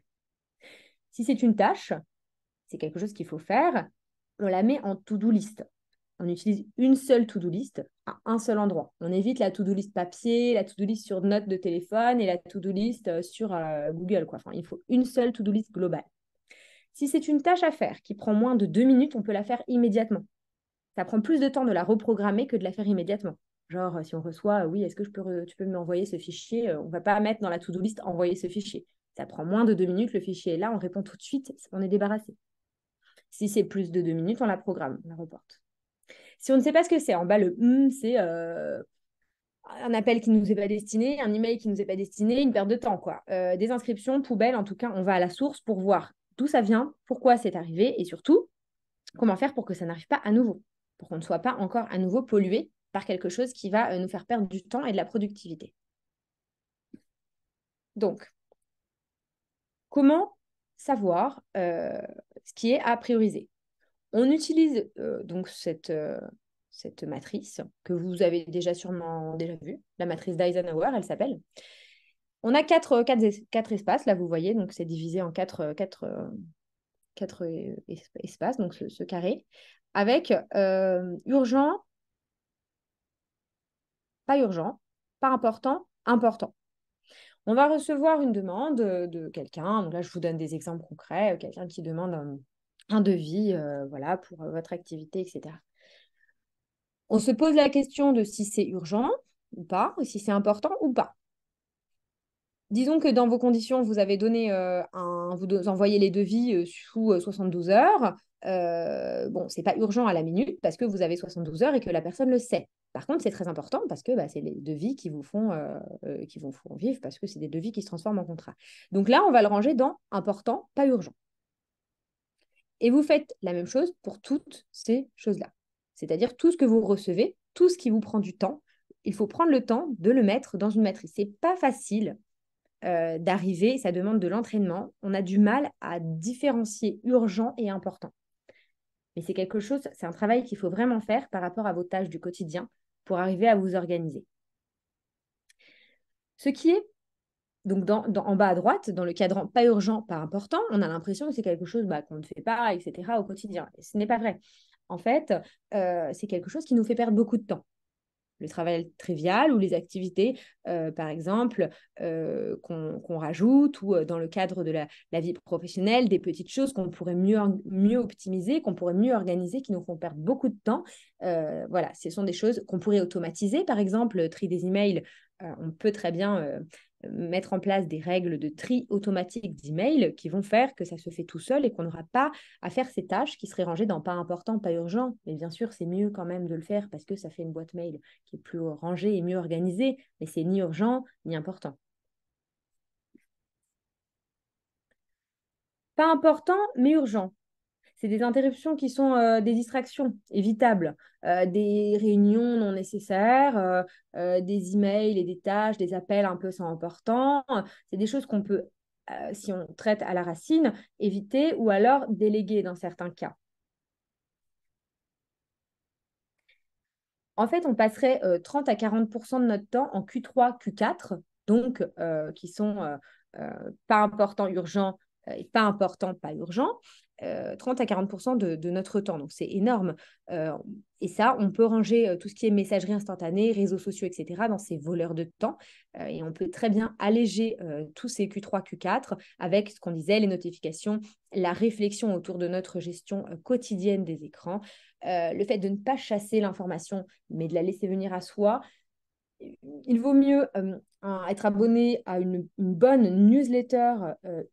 Si c'est une tâche, c'est quelque chose qu'il faut faire, on la met en to-do list. On utilise une seule to-do list à un seul endroit. On évite la to-do list papier, la to-do list sur notes de téléphone et la to-do list sur Google, quoi. Enfin, il faut une seule to-do list globale. Si c'est une tâche à faire qui prend moins de 2 minutes, on peut la faire immédiatement. Ça prend plus de temps de la reprogrammer que de la faire immédiatement. Genre, si on reçoit, oui, est-ce que tu peux m'envoyer ce fichier? On ne va pas mettre dans la to-do list envoyer ce fichier. Ça prend moins de 2 minutes, le fichier est là, on répond tout de suite, on est débarrassé. Si c'est plus de 2 minutes, on la programme, on la reporte. Si on ne sait pas ce que c'est, en bas, le c'est un appel qui ne nous est pas destiné, un email qui ne nous est pas destiné, une perte de temps, quoi. Des inscriptions, poubelles, en tout cas, on va à la source pour voir d'où ça vient, pourquoi c'est arrivé et surtout, comment faire pour que ça n'arrive pas à nouveau, pour qu'on ne soit pas encore à nouveau pollué par quelque chose qui va nous faire perdre du temps et de la productivité. Donc, comment savoir ce qui est à prioriser? On utilise donc cette matrice que vous avez sûrement déjà vue, la matrice d'Eisenhower, elle s'appelle. On a quatre espaces, là vous voyez, donc c'est divisé en quatre espaces, donc ce carré, avec urgent, pas important, important. On va recevoir une demande de quelqu'un. Donc là, je vous donne des exemples concrets. Quelqu'un qui demande un devis voilà, pour votre activité, etc. On se pose la question de si c'est urgent ou pas, ou si c'est important ou pas. Disons que dans vos conditions, vous avez donné vous envoyez les devis sous 72 heures. Bon, c'est pas urgent à la minute parce que vous avez 72 heures et que la personne le sait. Par contre, c'est très important parce que c'est les devis qui vous font vivre parce que c'est des devis qui se transforment en contrat. Donc là, on va le ranger dans important, pas urgent. Et vous faites la même chose pour toutes ces choses-là. C'est-à-dire tout ce que vous recevez, tout ce qui vous prend du temps, il faut prendre le temps de le mettre dans une matrice. C'est pas facile d'arriver, ça demande de l'entraînement. On a du mal à différencier urgent et important. Mais c'est quelque chose, c'est un travail qu'il faut vraiment faire par rapport à vos tâches du quotidien pour arriver à vous organiser. Ce qui est donc en bas à droite, dans le cadran pas urgent, pas important, on a l'impression que c'est quelque chose qu'on ne fait pas, etc. au quotidien. Et ce n'est pas vrai. En fait, c'est quelque chose qui nous fait perdre beaucoup de temps. Le travail trivial ou les activités, par exemple, qu'on rajoute ou dans le cadre de la vie professionnelle, des petites choses qu'on pourrait mieux optimiser, qu'on pourrait mieux organiser, qui nous font perdre beaucoup de temps. Voilà, ce sont des choses qu'on pourrait automatiser. Par exemple, tri des emails, on peut très bien mettre en place des règles de tri automatique d'emails qui vont faire que ça se fait tout seul et qu'on n'aura pas à faire ces tâches qui seraient rangées dans pas important, pas urgent. Mais bien sûr, c'est mieux quand même de le faire parce que ça fait une boîte mail qui est plus rangée et mieux organisée, mais c'est ni urgent ni important. Pas important, mais urgent. C'est des interruptions qui sont des distractions évitables, des réunions non nécessaires, des emails et des tâches, des appels un peu sans important. C'est des choses qu'on peut, si on traite à la racine, éviter ou alors déléguer dans certains cas. En fait, on passerait 30 à 40% de notre temps en Q3, Q4, donc qui sont pas importants, urgents et pas importants, pas urgents. 30 à 40% de notre temps. Donc, c'est énorme. Et ça, on peut ranger tout ce qui est messagerie instantanée, réseaux sociaux, etc., dans ces voleurs de temps. Et on peut très bien alléger tous ces Q3, Q4 avec ce qu'on disait, les notifications, la réflexion autour de notre gestion quotidienne des écrans, le fait de ne pas chasser l'information, mais de la laisser venir à soi. Il vaut mieux être abonné à une bonne newsletter,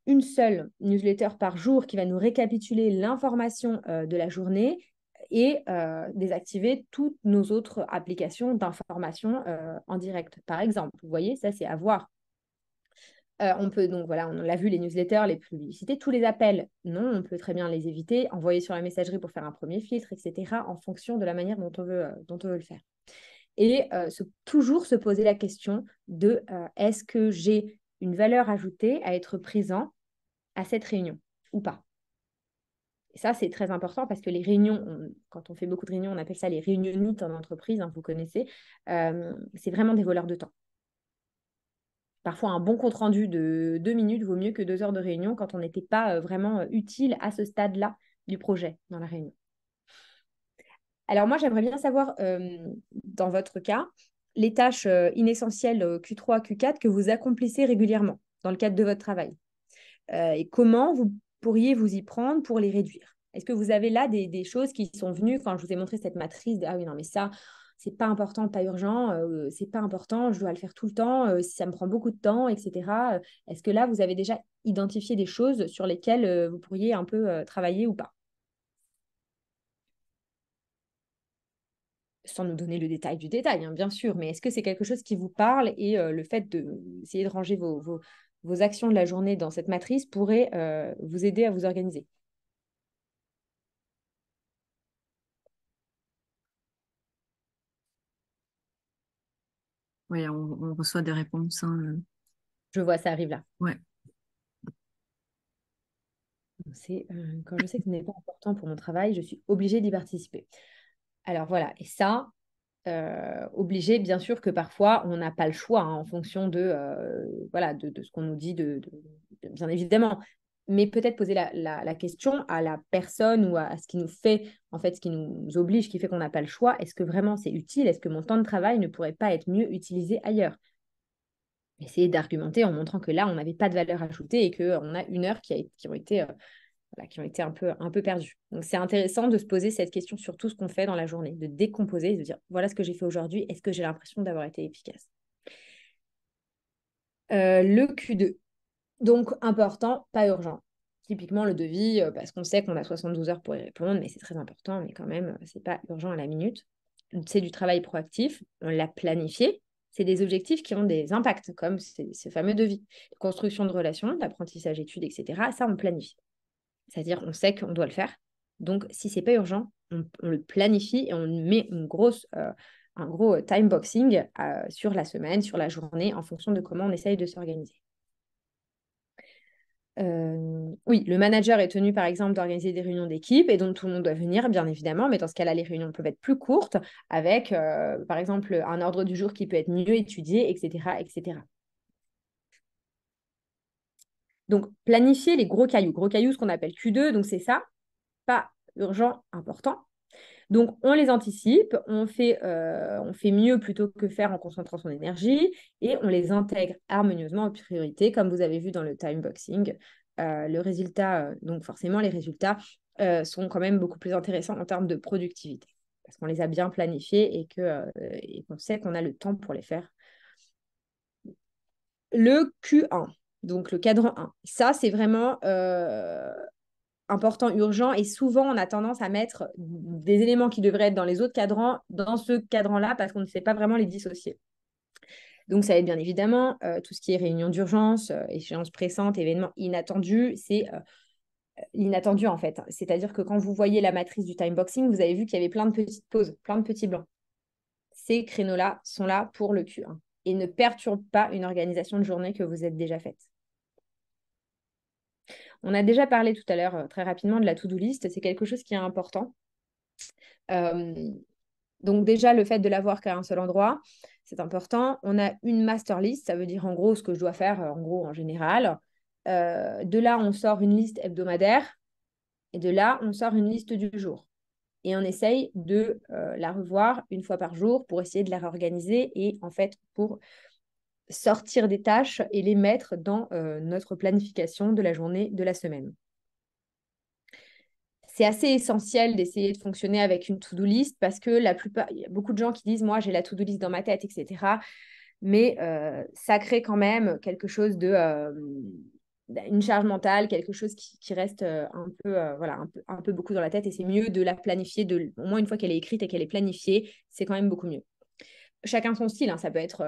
une seule newsletter par jour qui va nous récapituler l'information de la journée et désactiver toutes nos autres applications d'information en direct. Par exemple, vous voyez, ça c'est à voir. On peut donc, voilà, on l'a vu, les newsletters, les publicités, tous les appels, non, on peut très bien les éviter, envoyer sur la messagerie pour faire un premier filtre, etc., en fonction de la manière dont on veut le faire. Et toujours se poser la question de est-ce que j'ai une valeur ajoutée à être présent à cette réunion ou pas. Et ça, c'est très important parce que les réunions, quand on fait beaucoup de réunions, on appelle ça les réunionites en entreprise, hein, vous connaissez, c'est vraiment des voleurs de temps. Parfois, un bon compte-rendu de 2 minutes vaut mieux que 2 heures de réunion quand on n'était pas vraiment utile à ce stade-là du projet dans la réunion. Alors moi, j'aimerais bien savoir, dans votre cas, les tâches inessentielles Q3, Q4 que vous accomplissez régulièrement dans le cadre de votre travail. Et comment vous pourriez vous y prendre pour les réduire. Est-ce que vous avez là des choses qui sont venues quand je vous ai montré cette matrice de, ah oui, non, mais ça, c'est pas important, pas urgent, c'est pas important, je dois le faire tout le temps, ça me prend beaucoup de temps, etc. Est-ce que là, vous avez déjà identifié des choses sur lesquelles vous pourriez un peu travailler ou pas? Sans nous donner le détail du détail, hein, bien sûr, mais est-ce que c'est quelque chose qui vous parle et le fait d'essayer de ranger vos actions de la journée dans cette matrice pourrait vous aider à vous organiser? Oui, on reçoit des réponses. Hein. Je vois, ça arrive là. Ouais. C'est quand je sais que ce n'est pas important pour mon travail, je suis obligée d'y participer. Alors voilà, et ça, obligé, bien sûr que parfois, on n'a pas le choix hein, en fonction voilà, de ce qu'on nous dit, bien évidemment. Mais peut-être poser la question à la personne ou à ce qui nous fait, en fait, ce qui nous oblige, qui fait qu'on n'a pas le choix. Est-ce que vraiment c'est utile? Est-ce que mon temps de travail ne pourrait pas être mieux utilisé ailleurs? essayer d'argumenter en montrant que là, on n'avait pas de valeur ajoutée et qu'on a 1 heure qui ont été, voilà, qui ont été un peu perdues. Donc, c'est intéressant de se poser cette question sur tout ce qu'on fait dans la journée, de décomposer, de dire, voilà ce que j'ai fait aujourd'hui, est-ce que j'ai l'impression d'avoir été efficace? Le Q2. Donc, important, pas urgent. Typiquement, le devis, parce qu'on sait qu'on a 72 heures pour y répondre, mais c'est très important, mais quand même, c'est pas urgent à la minute. C'est du travail proactif, on l'a planifié. C'est des objectifs qui ont des impacts, comme ce fameux devis. Construction de relations, d'apprentissage, études, etc. Ça, on planifie. C'est-à-dire, on sait qu'on doit le faire. Donc, si c'est pas urgent, on le planifie et on met un gros time boxing sur la semaine, sur la journée, en fonction de comment on essaye de s'organiser. Oui, le manager est tenu, par exemple, d'organiser des réunions d'équipe et dont tout le monde doit venir, bien évidemment, mais dans ce cas-là, les réunions peuvent être plus courtes, avec, par exemple, un ordre du jour qui peut être mieux étudié, etc., etc. Donc, planifier les gros cailloux. Gros cailloux, ce qu'on appelle Q2, donc c'est ça, pas urgent, important. Donc, on les anticipe, on fait mieux plutôt que faire en concentrant son énergie et on les intègre harmonieusement aux priorités, comme vous avez vu dans le time boxing. Le résultat, donc forcément, les résultats sont quand même beaucoup plus intéressants en termes de productivité parce qu'on les a bien planifiés et qu'on sait qu'on a le temps pour les faire. Le Q1, donc le cadran 1, ça, c'est vraiment important, urgent, et souvent on a tendance à mettre des éléments qui devraient être dans les autres cadrans dans ce cadran-là parce qu'on ne sait pas vraiment les dissocier. Donc ça va être bien évidemment tout ce qui est réunion d'urgence, échéance pressante, événement inattendu, c'est l'inattendu en fait. C'est-à-dire que quand vous voyez la matrice du time boxing, vous avez vu qu'il y avait plein de petites pauses, plein de petits blancs. Ces créneaux-là sont là pour le Q1 et ne perturbent pas une organisation de journée que vous êtes déjà faite. On a déjà parlé tout à l'heure très rapidement de la to-do list. C'est quelque chose qui est important. Donc déjà, le fait de l'avoir qu'à un seul endroit, c'est important. On a une master list, ça veut dire en gros ce que je dois faire en général. De là, on sort une liste hebdomadaire et de là, on sort une liste du jour. Et on essaye de la revoir 1 fois par jour pour essayer de la réorganiser et en fait pour sortir des tâches et les mettre dans notre planification de la journée, de la semaine. C'est assez essentiel d'essayer de fonctionner avec une to-do list parce que il y a beaucoup de gens qui disent « moi, j'ai la to-do list dans ma tête, etc. » Mais ça crée quand même quelque chose une charge mentale, quelque chose qui reste un peu beaucoup dans la tête et c'est mieux de la planifier, au moins 1 fois qu'elle est écrite et qu'elle est planifiée, c'est quand même beaucoup mieux. Chacun son style, hein, ça peut être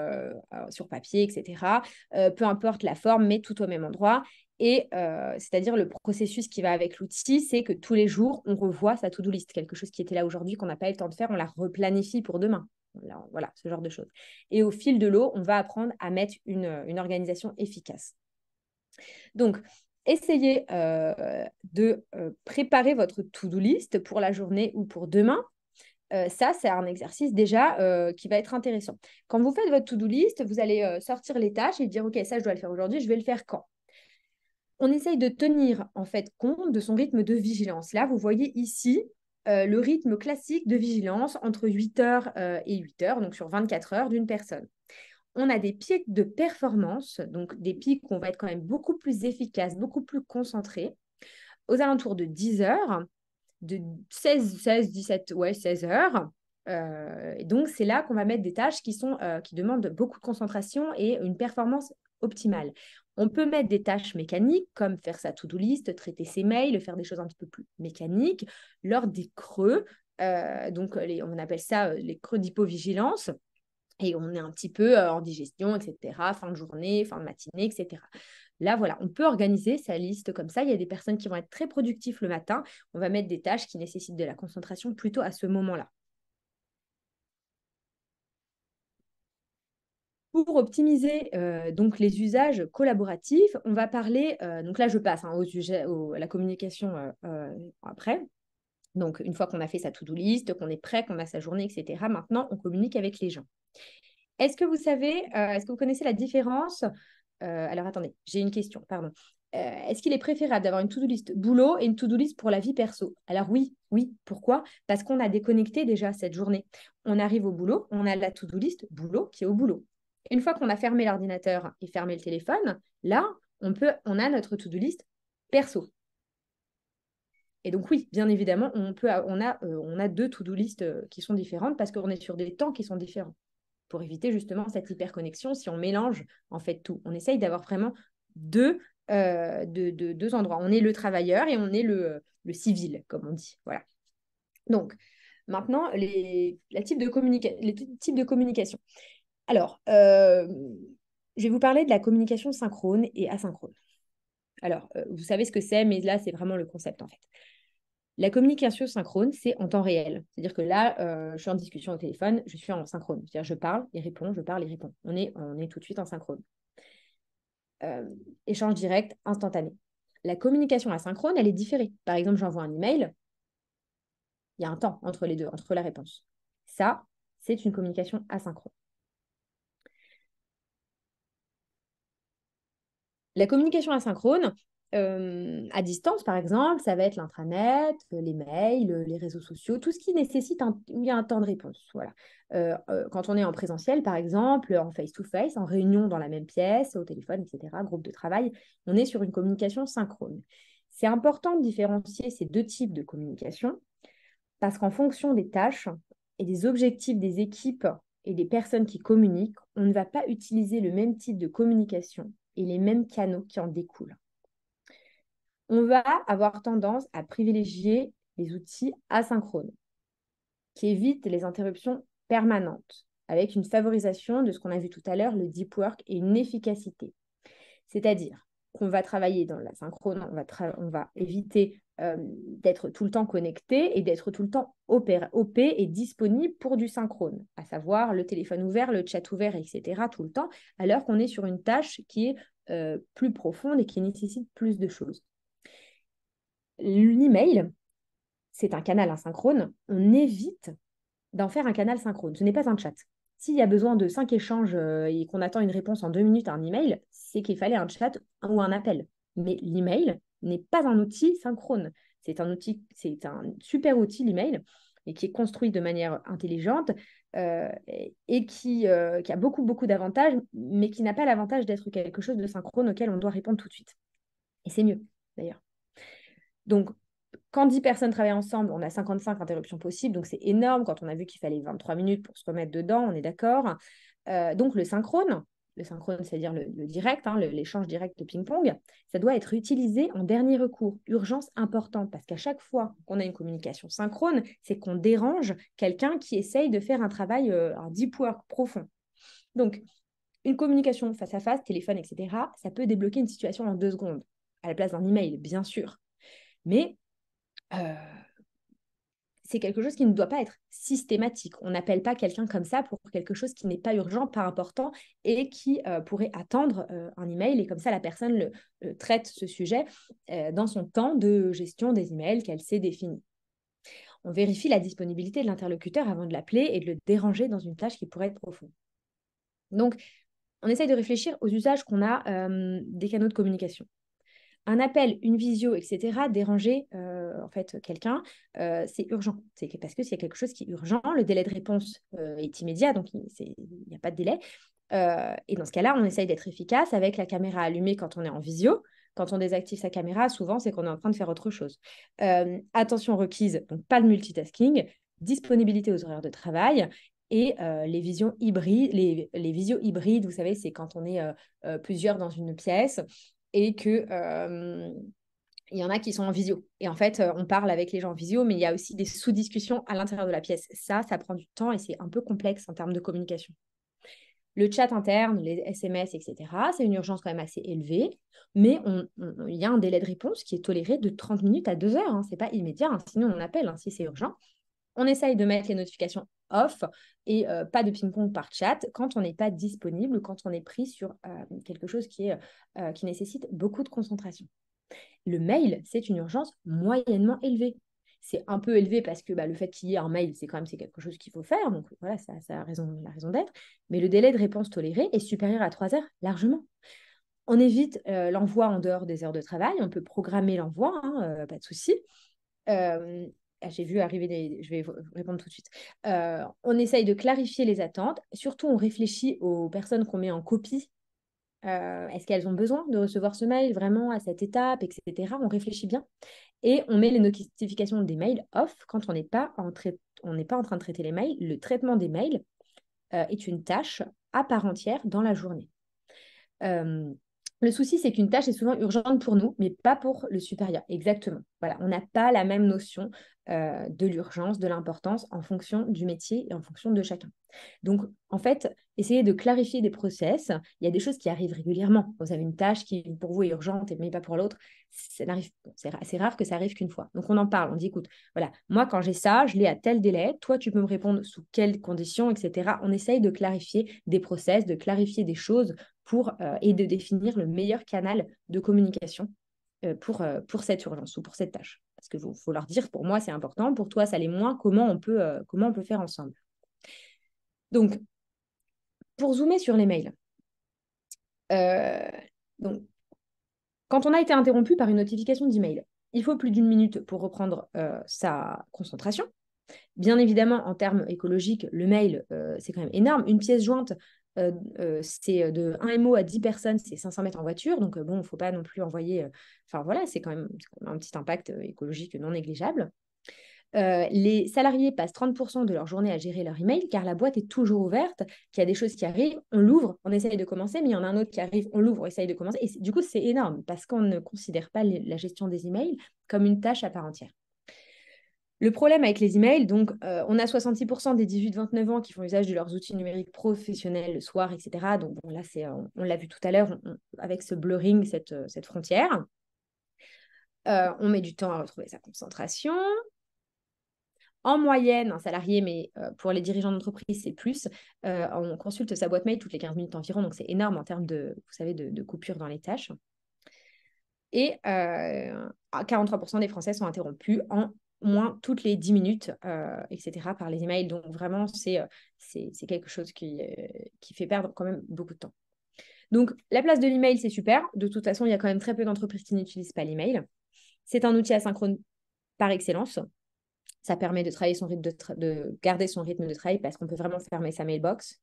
sur papier, etc. Peu importe la forme, mais tout au même endroit. Et c'est-à-dire le processus qui va avec l'outil, c'est que tous les jours, on revoit sa to-do list. Quelque chose qui était là aujourd'hui, qu'on n'a pas eu le temps de faire, on la replanifie pour demain. Voilà, ce genre de choses. Et au fil de l'eau, on va apprendre à mettre une organisation efficace. Donc, essayez de préparer votre to-do list pour la journée ou pour demain. Ça, c'est un exercice déjà qui va être intéressant. Quand vous faites votre to-do list, vous allez sortir les tâches et dire « Ok, ça, je dois le faire aujourd'hui, je vais le faire quand ?» On essaye de tenir en fait compte de son rythme de vigilance. Là, vous voyez ici le rythme classique de vigilance entre 8 heures et 8 heures, donc sur 24 heures d'une personne. On a des pics de performance, donc des pics où on va être quand même beaucoup plus efficace, beaucoup plus concentré, aux alentours de 10 heures, de 16 heures. Et donc, c'est là qu'on va mettre des tâches qui demandent beaucoup de concentration et une performance optimale. On peut mettre des tâches mécaniques comme faire sa to-do list, traiter ses mails, faire des choses un petit peu plus mécaniques lors des creux. On appelle ça les creux d'hypovigilance. Et on est un petit peu en digestion, etc., fin de journée, fin de matinée, etc. Là, voilà, on peut organiser sa liste comme ça. Il y a des personnes qui vont être très productives le matin. On va mettre des tâches qui nécessitent de la concentration plutôt à ce moment-là. Pour optimiser donc les usages collaboratifs, on va parler, donc là je passe à la communication après. Donc une fois qu'on a fait sa to-do list, qu'on est prêt, qu'on a sa journée, etc., maintenant on communique avec les gens. Est-ce que vous connaissez la différence alors attendez, j'ai une question, pardon. Est-ce qu'il est préférable d'avoir une to-do list boulot et une to-do list pour la vie perso? Alors oui, pourquoi? Parce qu'on a déconnecté déjà cette journée. On arrive au boulot, on a la to-do list boulot qui est au boulot. Une fois qu'on a fermé l'ordinateur et fermé le téléphone, là, on a notre to-do list perso. Et donc oui, bien évidemment, on a deux to-do list qui sont différentes parce qu'on est sur des temps qui sont différents pour éviter justement cette hyperconnexion si on mélange en fait tout. On essaye d'avoir vraiment deux endroits. On est le travailleur et on est le civil, comme on dit. Voilà. Donc, maintenant, les types de communication. Alors, je vais vous parler de la communication synchrone et asynchrone. Alors, vous savez ce que c'est, mais là, c'est vraiment le concept en fait. La communication synchrone, c'est en temps réel. C'est-à-dire que là, je suis en discussion au téléphone, je suis en synchrone. C'est-à-dire je parle, il répond, je parle, il répond. On est tout de suite en synchrone. Échange direct, instantané. La communication asynchrone, elle est différée. Par exemple, j'envoie un email, il y a un temps entre les deux, entre la réponse. Ça, c'est une communication asynchrone. La communication asynchrone, à distance, par exemple, ça va être l'intranet, les mails, les réseaux sociaux, tout ce qui nécessite où il y a un temps de réponse. Voilà. Quand on est en présentiel, par exemple, en face-to-face, en réunion dans la même pièce, au téléphone, etc., groupe de travail, on est sur une communication synchrone. C'est important de différencier ces deux types de communication parce qu'en fonction des tâches et des objectifs des équipes et des personnes qui communiquent, on ne va pas utiliser le même type de communication et les mêmes canaux qui en découlent. On va avoir tendance à privilégier les outils asynchrones qui évitent les interruptions permanentes avec une favorisation de ce qu'on a vu tout à l'heure, le deep work et une efficacité. C'est-à-dire qu'on va travailler dans l'asynchrone, on va éviter d'être tout le temps connecté et d'être tout le temps OP et disponible pour du synchrone, à savoir le téléphone ouvert, le chat ouvert, etc. tout le temps, alors qu'on est sur une tâche qui est plus profonde et qui nécessite plus de choses. L'email, c'est un canal asynchrone. On évite d'en faire un canal synchrone. Ce n'est pas un chat. S'il y a besoin de 5 échanges et qu'on attend une réponse en 2 minutes à un email, c'est qu'il fallait un chat ou un appel. Mais l'email n'est pas un outil synchrone. C'est un super outil, l'email, et qui est construit de manière intelligente et qui a beaucoup, beaucoup d'avantages, mais qui n'a pas l'avantage d'être quelque chose de synchrone auquel on doit répondre tout de suite. Et c'est mieux, d'ailleurs. Donc, quand 10 personnes travaillent ensemble, on a 55 interruptions possibles, donc c'est énorme. Quand on a vu qu'il fallait 23 minutes pour se remettre dedans, on est d'accord. Donc le synchrone, c'est-à-dire le direct, hein, l'échange direct de ping-pong, ça doit être utilisé en dernier recours, urgence importante, parce qu'à chaque fois qu'on a une communication synchrone, c'est qu'on dérange quelqu'un qui essaye de faire un travail, un deep work profond. Donc, une communication face à face, téléphone, etc., ça peut débloquer une situation en 2 secondes, à la place d'un email, bien sûr. Mais c'est quelque chose qui ne doit pas être systématique. On n'appelle pas quelqu'un comme ça pour quelque chose qui n'est pas urgent, pas important et qui pourrait attendre un email. Et comme ça, la personne traite ce sujet dans son temps de gestion des emails qu'elle s'est défini. On vérifie la disponibilité de l'interlocuteur avant de l'appeler et de le déranger dans une tâche qui pourrait être profonde. Donc, on essaye de réfléchir aux usages qu'on a des canaux de communication. Un appel, une visio, etc., déranger en fait quelqu'un, c'est urgent. C'est parce que s'il y a quelque chose qui est urgent, le délai de réponse est immédiat, donc il n'y a pas de délai. Et dans ce cas-là, on essaye d'être efficace avec la caméra allumée quand on est en visio. Quand on désactive sa caméra, souvent, c'est qu'on est en train de faire autre chose. Attention requise, donc pas le multitasking, disponibilité aux horaires de travail. Et les visions hybrides, les visios hybrides, vous savez, c'est quand on est plusieurs dans une pièce et que il y en a qui sont en visio. Et en fait, on parle avec les gens en visio, mais il y a aussi des sous-discussions à l'intérieur de la pièce. Ça prend du temps et c'est un peu complexe en termes de communication. Le chat interne, les SMS, etc., c'est une urgence quand même assez élevée, mais il y a un délai de réponse qui est toléré de 30 minutes à 2 heures. Hein. Ce n'est pas immédiat, hein, sinon on appelle si c'est urgent. On essaye de mettre les notifications off et pas de ping-pong par chat quand on n'est pas disponible, quand on est pris sur quelque chose qui nécessite beaucoup de concentration. Le mail, c'est une urgence moyennement élevée. C'est un peu élevé parce que le fait qu'il y ait un mail, c'est quelque chose qu'il faut faire. Donc voilà, ça a la raison d'être. Mais le délai de réponse toléré est supérieur à 3 heures largement. On évite l'envoi en dehors des heures de travail. On peut programmer l'envoi, pas de souci. j'ai vu arriver je vais répondre tout de suite. On essaye de clarifier les attentes. Surtout, on réfléchit aux personnes qu'on met en copie. Est-ce qu'elles ont besoin de recevoir ce mail vraiment à cette étape, etc. On réfléchit bien. Et on met les notifications des mails off quand on n'est pas en train de traiter les mails. Le traitement des mails est une tâche à part entière dans la journée. Le souci, c'est qu'une tâche est souvent urgente pour nous, mais pas pour le supérieur. Exactement. Voilà, on n'a pas la même notion de l'urgence, de l'importance en fonction du métier et en fonction de chacun. Donc, en fait, essayez de clarifier des process. Il y a des choses qui arrivent régulièrement. Vous avez une tâche qui, pour vous, est urgente, mais pas pour l'autre. C'est rare que ça arrive qu'une fois. Donc, on en parle. On dit, écoute, voilà, moi, quand j'ai ça, je l'ai à tel délai. Toi, tu peux me répondre sous quelles conditions, etc. On essaye de clarifier des process, de clarifier des choses et de définir le meilleur canal de communication pour cette urgence ou pour cette tâche. Parce qu'il faut leur dire, pour moi, c'est important, pour toi, ça l'est moins, comment on peut faire ensemble. Donc, pour zoomer sur les mails, donc, quand on a été interrompu par une notification d'email, il faut plus d'une minute pour reprendre sa concentration. Bien évidemment, en termes écologiques, le mail, c'est quand même énorme. Une pièce jointe, c'est de 1 MO à 10 personnes, c'est 500 mètres en voiture. Donc, bon, il ne faut pas non plus envoyer... Enfin, voilà, c'est quand même un petit impact écologique non négligeable. Les salariés passent 30% de leur journée à gérer leur email car la boîte est toujours ouverte, qu'il y a des choses qui arrivent, on l'ouvre, on essaye de commencer, mais il y en a un autre qui arrive, on l'ouvre, on essaye de commencer. Et du coup, c'est énorme parce qu'on ne considère pas la gestion des emails comme une tâche à part entière. Le problème avec les emails, donc, on a 66% des 18-29 ans qui font usage de leurs outils numériques professionnels le soir, etc. Donc, bon, là, on l'a vu tout à l'heure, avec ce blurring, cette frontière. On met du temps à retrouver sa concentration. En moyenne, un salarié, mais pour les dirigeants d'entreprise, c'est plus, on consulte sa boîte mail toutes les 15 minutes environ, donc c'est énorme en termes vous savez, de coupures dans les tâches. Et 43% des Français sont interrompus en moins toutes les 10 minutes, etc., par les emails. Donc vraiment, c'est quelque chose qui fait perdre quand même beaucoup de temps. Donc la place de l'email, c'est super. De toute façon, il y a quand même très peu d'entreprises qui n'utilisent pas l'email. C'est un outil asynchrone par excellence. Ça permet de travailler de garder son rythme de travail parce qu'on peut vraiment fermer sa mailbox.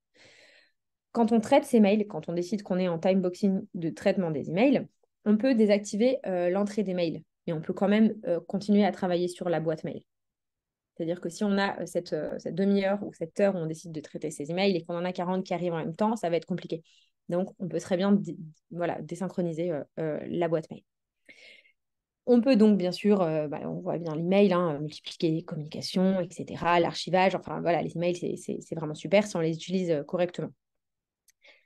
Quand on traite ses mails, quand on décide qu'on est en timeboxing de traitement des emails, on peut désactiver l'entrée des mails, mais on peut quand même continuer à travailler sur la boîte mail. C'est-à-dire que si on a cette demi-heure ou cette heure où on décide de traiter ses emails et qu'on en a 40 qui arrivent en même temps, ça va être compliqué. Donc, on peut très bien désynchroniser la boîte mail. On peut donc, bien sûr, on voit bien l'email, multiplier les communications, etc., l'archivage, enfin voilà, les emails, c'est vraiment super si on les utilise correctement.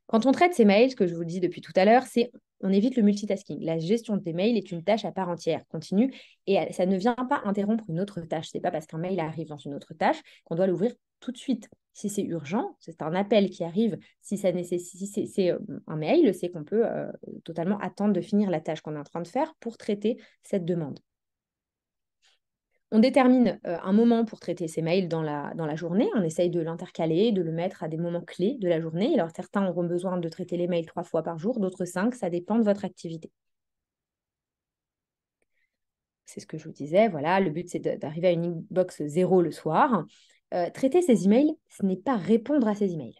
Quand on traite ces mails, ce que je vous dis depuis tout à l'heure, c'est on évite le multitasking. La gestion des mails est une tâche à part entière, continue, et ça ne vient pas interrompre une autre tâche. Ce n'est pas parce qu'un mail arrive dans une autre tâche qu'on doit l'ouvrir tout de suite. Si c'est urgent, c'est un appel qui arrive, si c'est un mail, c'est qu'on peut totalement attendre de finir la tâche qu'on est en train de faire pour traiter cette demande. On détermine un moment pour traiter ces mails dans la journée. On essaye de l'intercaler, de le mettre à des moments clés de la journée. Alors, certains auront besoin de traiter les mails 3 fois par jour, d'autres 5. Ça dépend de votre activité. C'est ce que je vous disais. Voilà, le but, c'est d'arriver à une inbox 0 le soir. Traiter ces emails, ce n'est pas répondre à ces emails.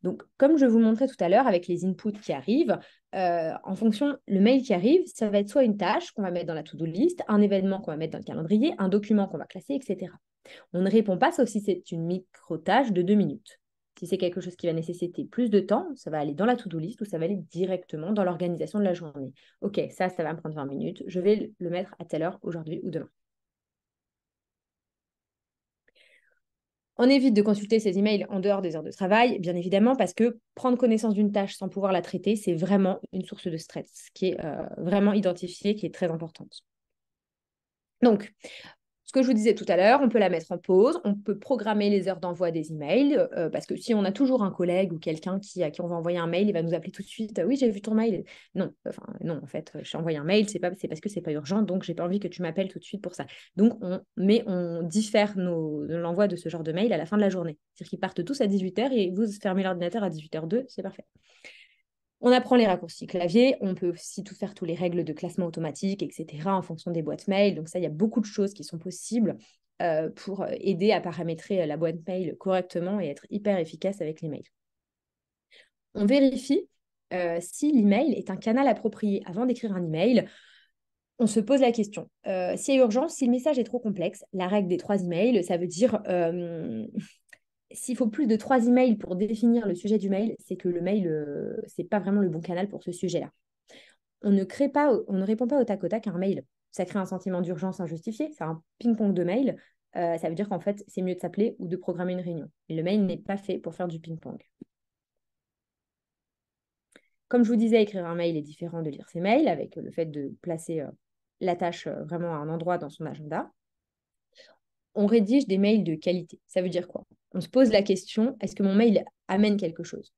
Donc, comme je vous montrais tout à l'heure avec les inputs qui arrivent, en fonction, le mail qui arrive, ça va être soit une tâche qu'on va mettre dans la to-do list, un événement qu'on va mettre dans le calendrier, un document qu'on va classer, etc. On ne répond pas sauf si c'est une micro-tâche de 2 minutes. Si c'est quelque chose qui va nécessiter plus de temps, ça va aller dans la to-do list ou ça va aller directement dans l'organisation de la journée. Ok, ça va me prendre 20 minutes, je vais le mettre à telle heure aujourd'hui ou demain. On évite de consulter ces emails en dehors des heures de travail, bien évidemment, parce que prendre connaissance d'une tâche sans pouvoir la traiter, c'est vraiment une source de stress qui est vraiment identifiée, qui est très importante. Donc, ce que je vous disais tout à l'heure, on peut la mettre en pause, on peut programmer les heures d'envoi des emails, parce que si on a toujours un collègue ou quelqu'un à qui on va envoyer un mail, il va nous appeler tout de suite. Oui, j'ai vu ton mail. Non, en fait, je t'ai envoyé un mail, c'est parce que c'est pas urgent, donc j'ai pas envie que tu m'appelles tout de suite pour ça. Donc, on diffère l'envoi de ce genre de mail à la fin de la journée. C'est-à-dire qu'ils partent tous à 18h et vous fermez l'ordinateur à 18h02, c'est parfait. On apprend les raccourcis clavier, on peut aussi tout faire, toutes les règles de classement automatique, etc. en fonction des boîtes mail. Donc ça, il y a beaucoup de choses qui sont possibles pour aider à paramétrer la boîte mail correctement et être hyper efficace avec les mails. On vérifie si l'email est un canal approprié. Avant d'écrire un email, on se pose la question. S'il y a urgence, si le message est trop complexe, la règle des 3 emails, ça veut dire s'il faut plus de 3 emails pour définir le sujet du mail, c'est que le mail, c'est pas vraiment le bon canal pour ce sujet-là. On ne répond pas au tac à un mail. Ça crée un sentiment d'urgence injustifié. C'est un ping-pong de mail. Ça veut dire qu'en fait, c'est mieux de s'appeler ou de programmer une réunion. Et le mail n'est pas fait pour faire du ping-pong. Comme je vous disais, écrire un mail est différent de lire ses mails, avec le fait de placer la tâche vraiment à un endroit dans son agenda. On rédige des mails de qualité. Ça veut dire quoi? On se pose la question, est-ce que mon mail amène quelque chose?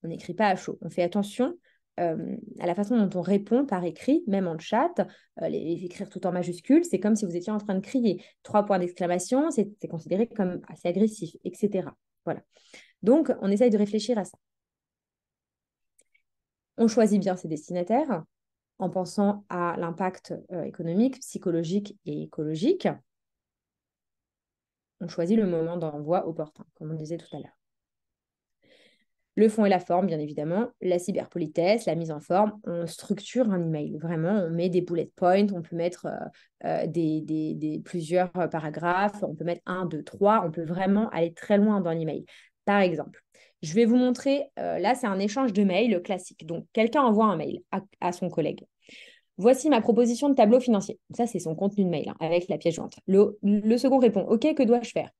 On n'écrit pas à chaud. On fait attention à la façon dont on répond par écrit, même en chat. Écrire tout en majuscule, c'est comme si vous étiez en train de crier. 3 points d'exclamation, c'est considéré comme assez agressif, etc. Voilà. Donc, on essaye de réfléchir à ça. On choisit bien ses destinataires en pensant à l'impact économique, psychologique et écologique. On choisit le moment d'envoi opportun, comme on disait tout à l'heure. Le fond et la forme, bien évidemment, la cyberpolitesse, la mise en forme, on structure un email. Vraiment, on met des bullet points, on peut mettre plusieurs paragraphes, on peut mettre 1, 2, 3, on peut vraiment aller très loin dans l'email. Par exemple, je vais vous montrer, là c'est un échange de mails classique. Donc, quelqu'un envoie un mail à son collègue. Voici ma proposition de tableau financier. Ça, c'est son contenu de mail avec la pièce jointe. Le second répond, OK, que dois-je faire?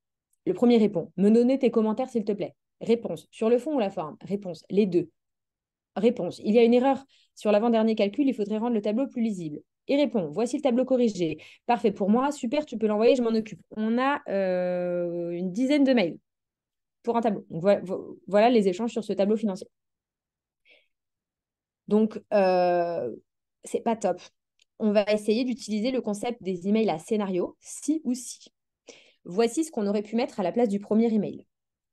Le premier répond, me donner tes commentaires s'il te plaît. Réponse, sur le fond ou la forme? Réponse, les deux. Réponse, il y a une erreur sur l'avant-dernier calcul, il faudrait rendre le tableau plus lisible. Et répond, voici le tableau corrigé. Parfait pour moi, super, tu peux l'envoyer, je m'en occupe. On a une dizaine de mails pour un tableau. Donc, voilà les échanges sur ce tableau financier. Donc, c'est pas top. On va essayer d'utiliser le concept des emails à scénario, si ou si. Voici ce qu'on aurait pu mettre à la place du premier email.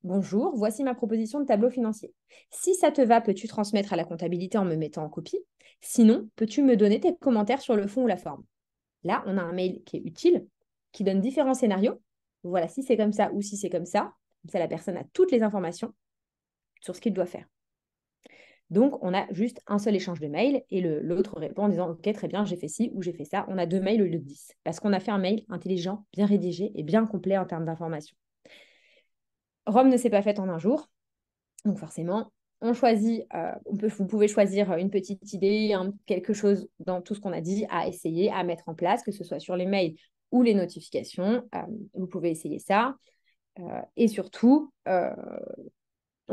Bonjour, voici ma proposition de tableau financier. Si ça te va, peux-tu transmettre à la comptabilité en me mettant en copie? Sinon, peux-tu me donner tes commentaires sur le fond ou la forme? Là, on a un mail qui est utile, qui donne différents scénarios. Voilà, si c'est comme ça ou si c'est comme ça. Comme ça, la personne a toutes les informations sur ce qu'il doit faire. Donc, on a juste un seul échange de mails et l'autre répond en disant « Ok, très bien, j'ai fait ci ou j'ai fait ça ». On a 2 mails au lieu de 10 parce qu'on a fait un mail intelligent, bien rédigé et bien complet en termes d'informations. Rome ne s'est pas faite en un jour. Donc forcément, on choisit, vous pouvez choisir une petite idée, quelque chose dans tout ce qu'on a dit à essayer, à mettre en place, que ce soit sur les mails ou les notifications. Vous pouvez essayer ça. Et surtout,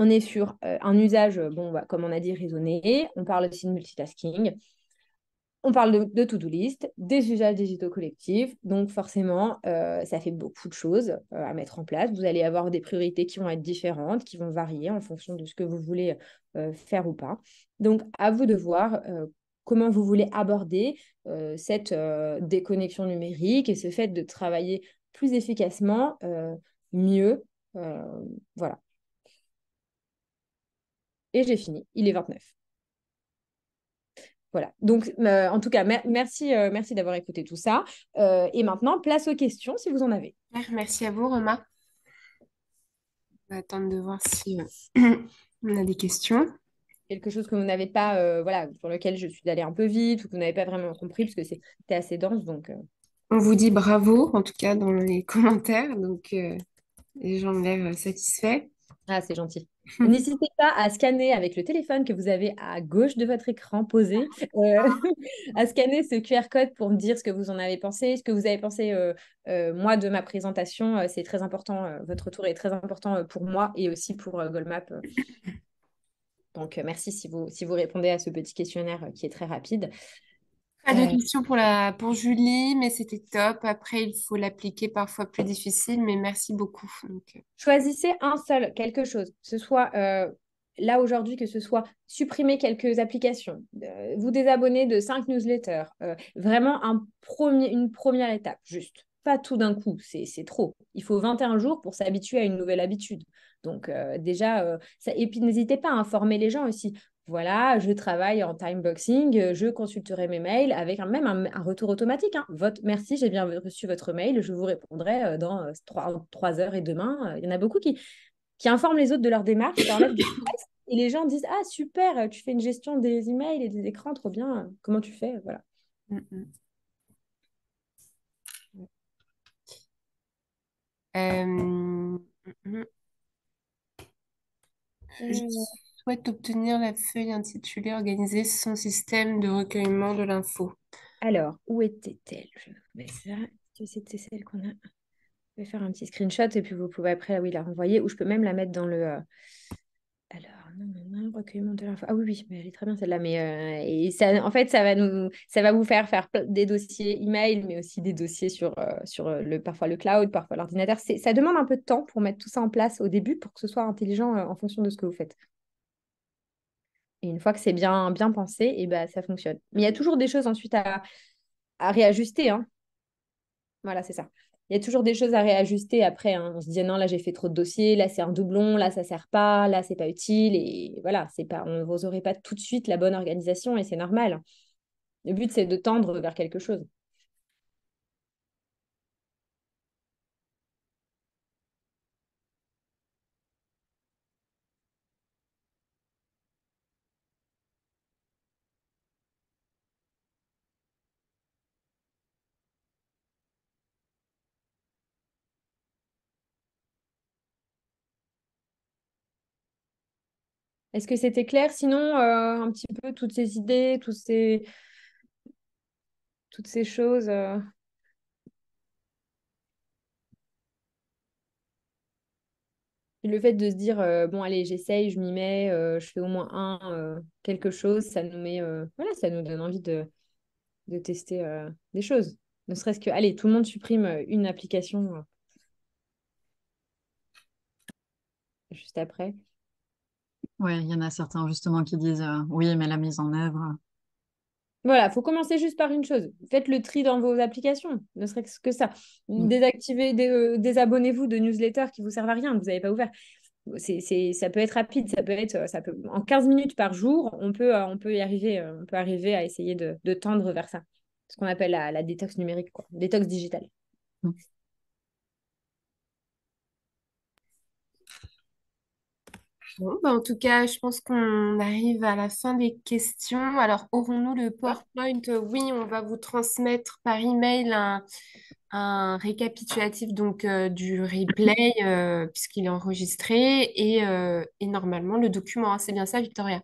on est sur un usage, comme on a dit, raisonné. On parle aussi de multitasking. On parle de to-do list, des usages digitaux collectifs. Donc forcément, ça fait beaucoup de choses à mettre en place. Vous allez avoir des priorités qui vont être différentes, qui vont varier en fonction de ce que vous voulez faire ou pas. Donc à vous de voir comment vous voulez aborder cette déconnexion numérique et ce fait de travailler plus efficacement, mieux. Voilà. Et j'ai fini. Il est 29. Voilà. Donc, en tout cas, merci d'avoir écouté tout ça. Et maintenant, place aux questions si vous en avez. Merci à vous, Roma. On va attendre de voir si on a des questions. Quelque chose que vous n'avez pas, voilà, sur lequel je suis allée un peu vite ou que vous n'avez pas vraiment compris parce que c'était assez dense. Donc, On vous dit bravo, en tout cas, dans les commentaires. Donc, les gens ont l'air satisfaits. Ah, c'est gentil. N'hésitez pas à scanner avec le téléphone que vous avez à gauche de votre écran posé, à scanner ce QR code pour me dire ce que vous en avez pensé, ce que vous avez pensé, moi, de ma présentation. C'est très important. Votre retour est très important pour moi et aussi pour Goldmap. Donc, merci si vous répondez à ce petit questionnaire qui est très rapide. Pas de questions pour Julie, mais c'était top. Après, il faut l'appliquer parfois plus difficile, mais merci beaucoup. Donc, Choisissez un seul, quelque chose. Que ce soit là aujourd'hui, que ce soit supprimer quelques applications, vous désabonner de 5 newsletters. Vraiment une première étape, juste. Pas tout d'un coup, c'est trop. Il faut 21 jours pour s'habituer à une nouvelle habitude. Donc déjà, et puis n'hésitez pas à informer les gens aussi. voilà, je travaille en time boxing, je consulterai mes mails avec même un retour automatique, hein. Merci, j'ai bien reçu votre mail, je vous répondrai dans 3 heures et demain. Il y en a beaucoup qui informent les autres de leur démarche, ça enlève du stress. Et les gens disent, ah super, tu fais une gestion des emails et des écrans, trop bien. Comment tu fais? Voilà. Mm, mm. Mm, mm. Je souhaite obtenir la feuille intitulée Organiser son système de recueillement de l'info. Alors, où était-elle? Je vous mets ça. Est-ce que c'était celle qu'on a? Je vais faire un petit screenshot et puis vous pouvez après, oui, la renvoyer ou je peux même la mettre dans le. Alors, non, recueillement de l'info. Ah oui, oui, mais elle est très bien celle-là. Mais et ça, en fait, ça va vous faire des dossiers email, mais aussi des dossiers sur parfois le cloud, parfois l'ordinateur. Ça demande un peu de temps pour mettre tout ça en place au début pour que ce soit intelligent en fonction de ce que vous faites. Et une fois que c'est bien, bien pensé, et ben, ça fonctionne. Mais il y a toujours des choses ensuite à réajuster, hein. Voilà, c'est ça. Il y a toujours des choses à réajuster après, hein. On se dit, non, là, j'ai fait trop de dossiers, là, c'est un doublon, là, ça sert pas, là, c'est pas utile. Et voilà, vous n'aurez pas tout de suite la bonne organisation et c'est normal. Le but, c'est de tendre vers quelque chose. Est-ce que c'était clair? Sinon, un petit peu toutes ces idées, toutes ces choses. Et le fait de se dire, bon, allez, j'essaye, je m'y mets, je fais au moins quelque chose, ça nous met, voilà, ça nous donne envie de tester des choses. Ne serait-ce que, allez, tout le monde supprime une application juste après. Ouais, il y en a certains justement qui disent oui, mais la mise en œuvre. Voilà, il faut commencer juste par une chose. Faites le tri dans vos applications, ne serait-ce que ça. Mm. Désactivez, désabonnez-vous de newsletters qui ne vous servent à rien, que vous n'avez pas ouvert. Ça peut être rapide, en 15 minutes par jour, on peut y arriver, on peut arriver à essayer de tendre vers ça. Ce qu'on appelle la détox numérique, quoi. Détox digitale. Mm. Bon, bah, en tout cas, je pense qu'on arrive à la fin des questions. Alors, aurons-nous le PowerPoint? Oui, on va vous transmettre par email un récapitulatif donc du replay puisqu'il est enregistré et normalement le document, hein. C'est bien ça, Victoria?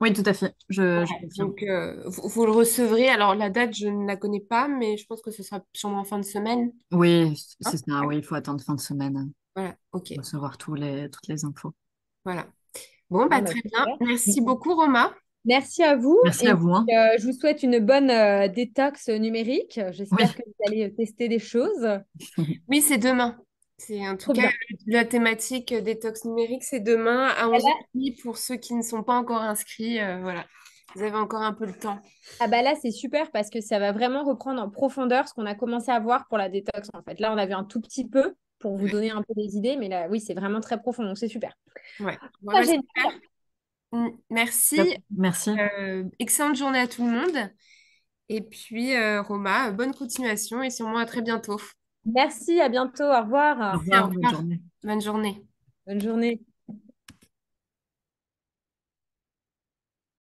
Oui, tout à fait. Je Ouais. confirme. Donc, vous le recevrez. Alors, la date, je ne la connais pas, mais je pense que ce sera sûrement en fin de semaine. Oui, Hein. c'est ça. Oui, il faut attendre fin de semaine Voilà, ok. pour recevoir toutes les infos. Voilà. Bon, bah, Bon, bah, très bien. super. Merci beaucoup, Roma. Merci à vous Merci et à puis, vous, hein. je vous souhaite une bonne détox numérique. J'espère Oui. que vous allez tester des choses. Oui, c'est demain. C'est en tout Trop cas bien. la thématique détox numérique, c'est demain à Ah 11h30 pour ceux qui ne sont pas encore inscrits. Voilà, vous avez encore un peu le temps. bah là, c'est super parce que ça va vraiment reprendre en profondeur ce qu'on a commencé à voir pour la détox en fait. Là, on a vu un tout petit peu pour vous donner un peu des idées, mais là, oui, c'est vraiment très profond, donc c'est super. Ouais. Bon, Ah, bah, génial. super. Top. Merci. Merci. Excellente journée à tout le monde. Et puis, Roma, bonne continuation et sûrement à très bientôt. Merci, à bientôt, au Au revoir. Merci, au revoir, bonne revoir. journée. Bonne journée. Bonne journée.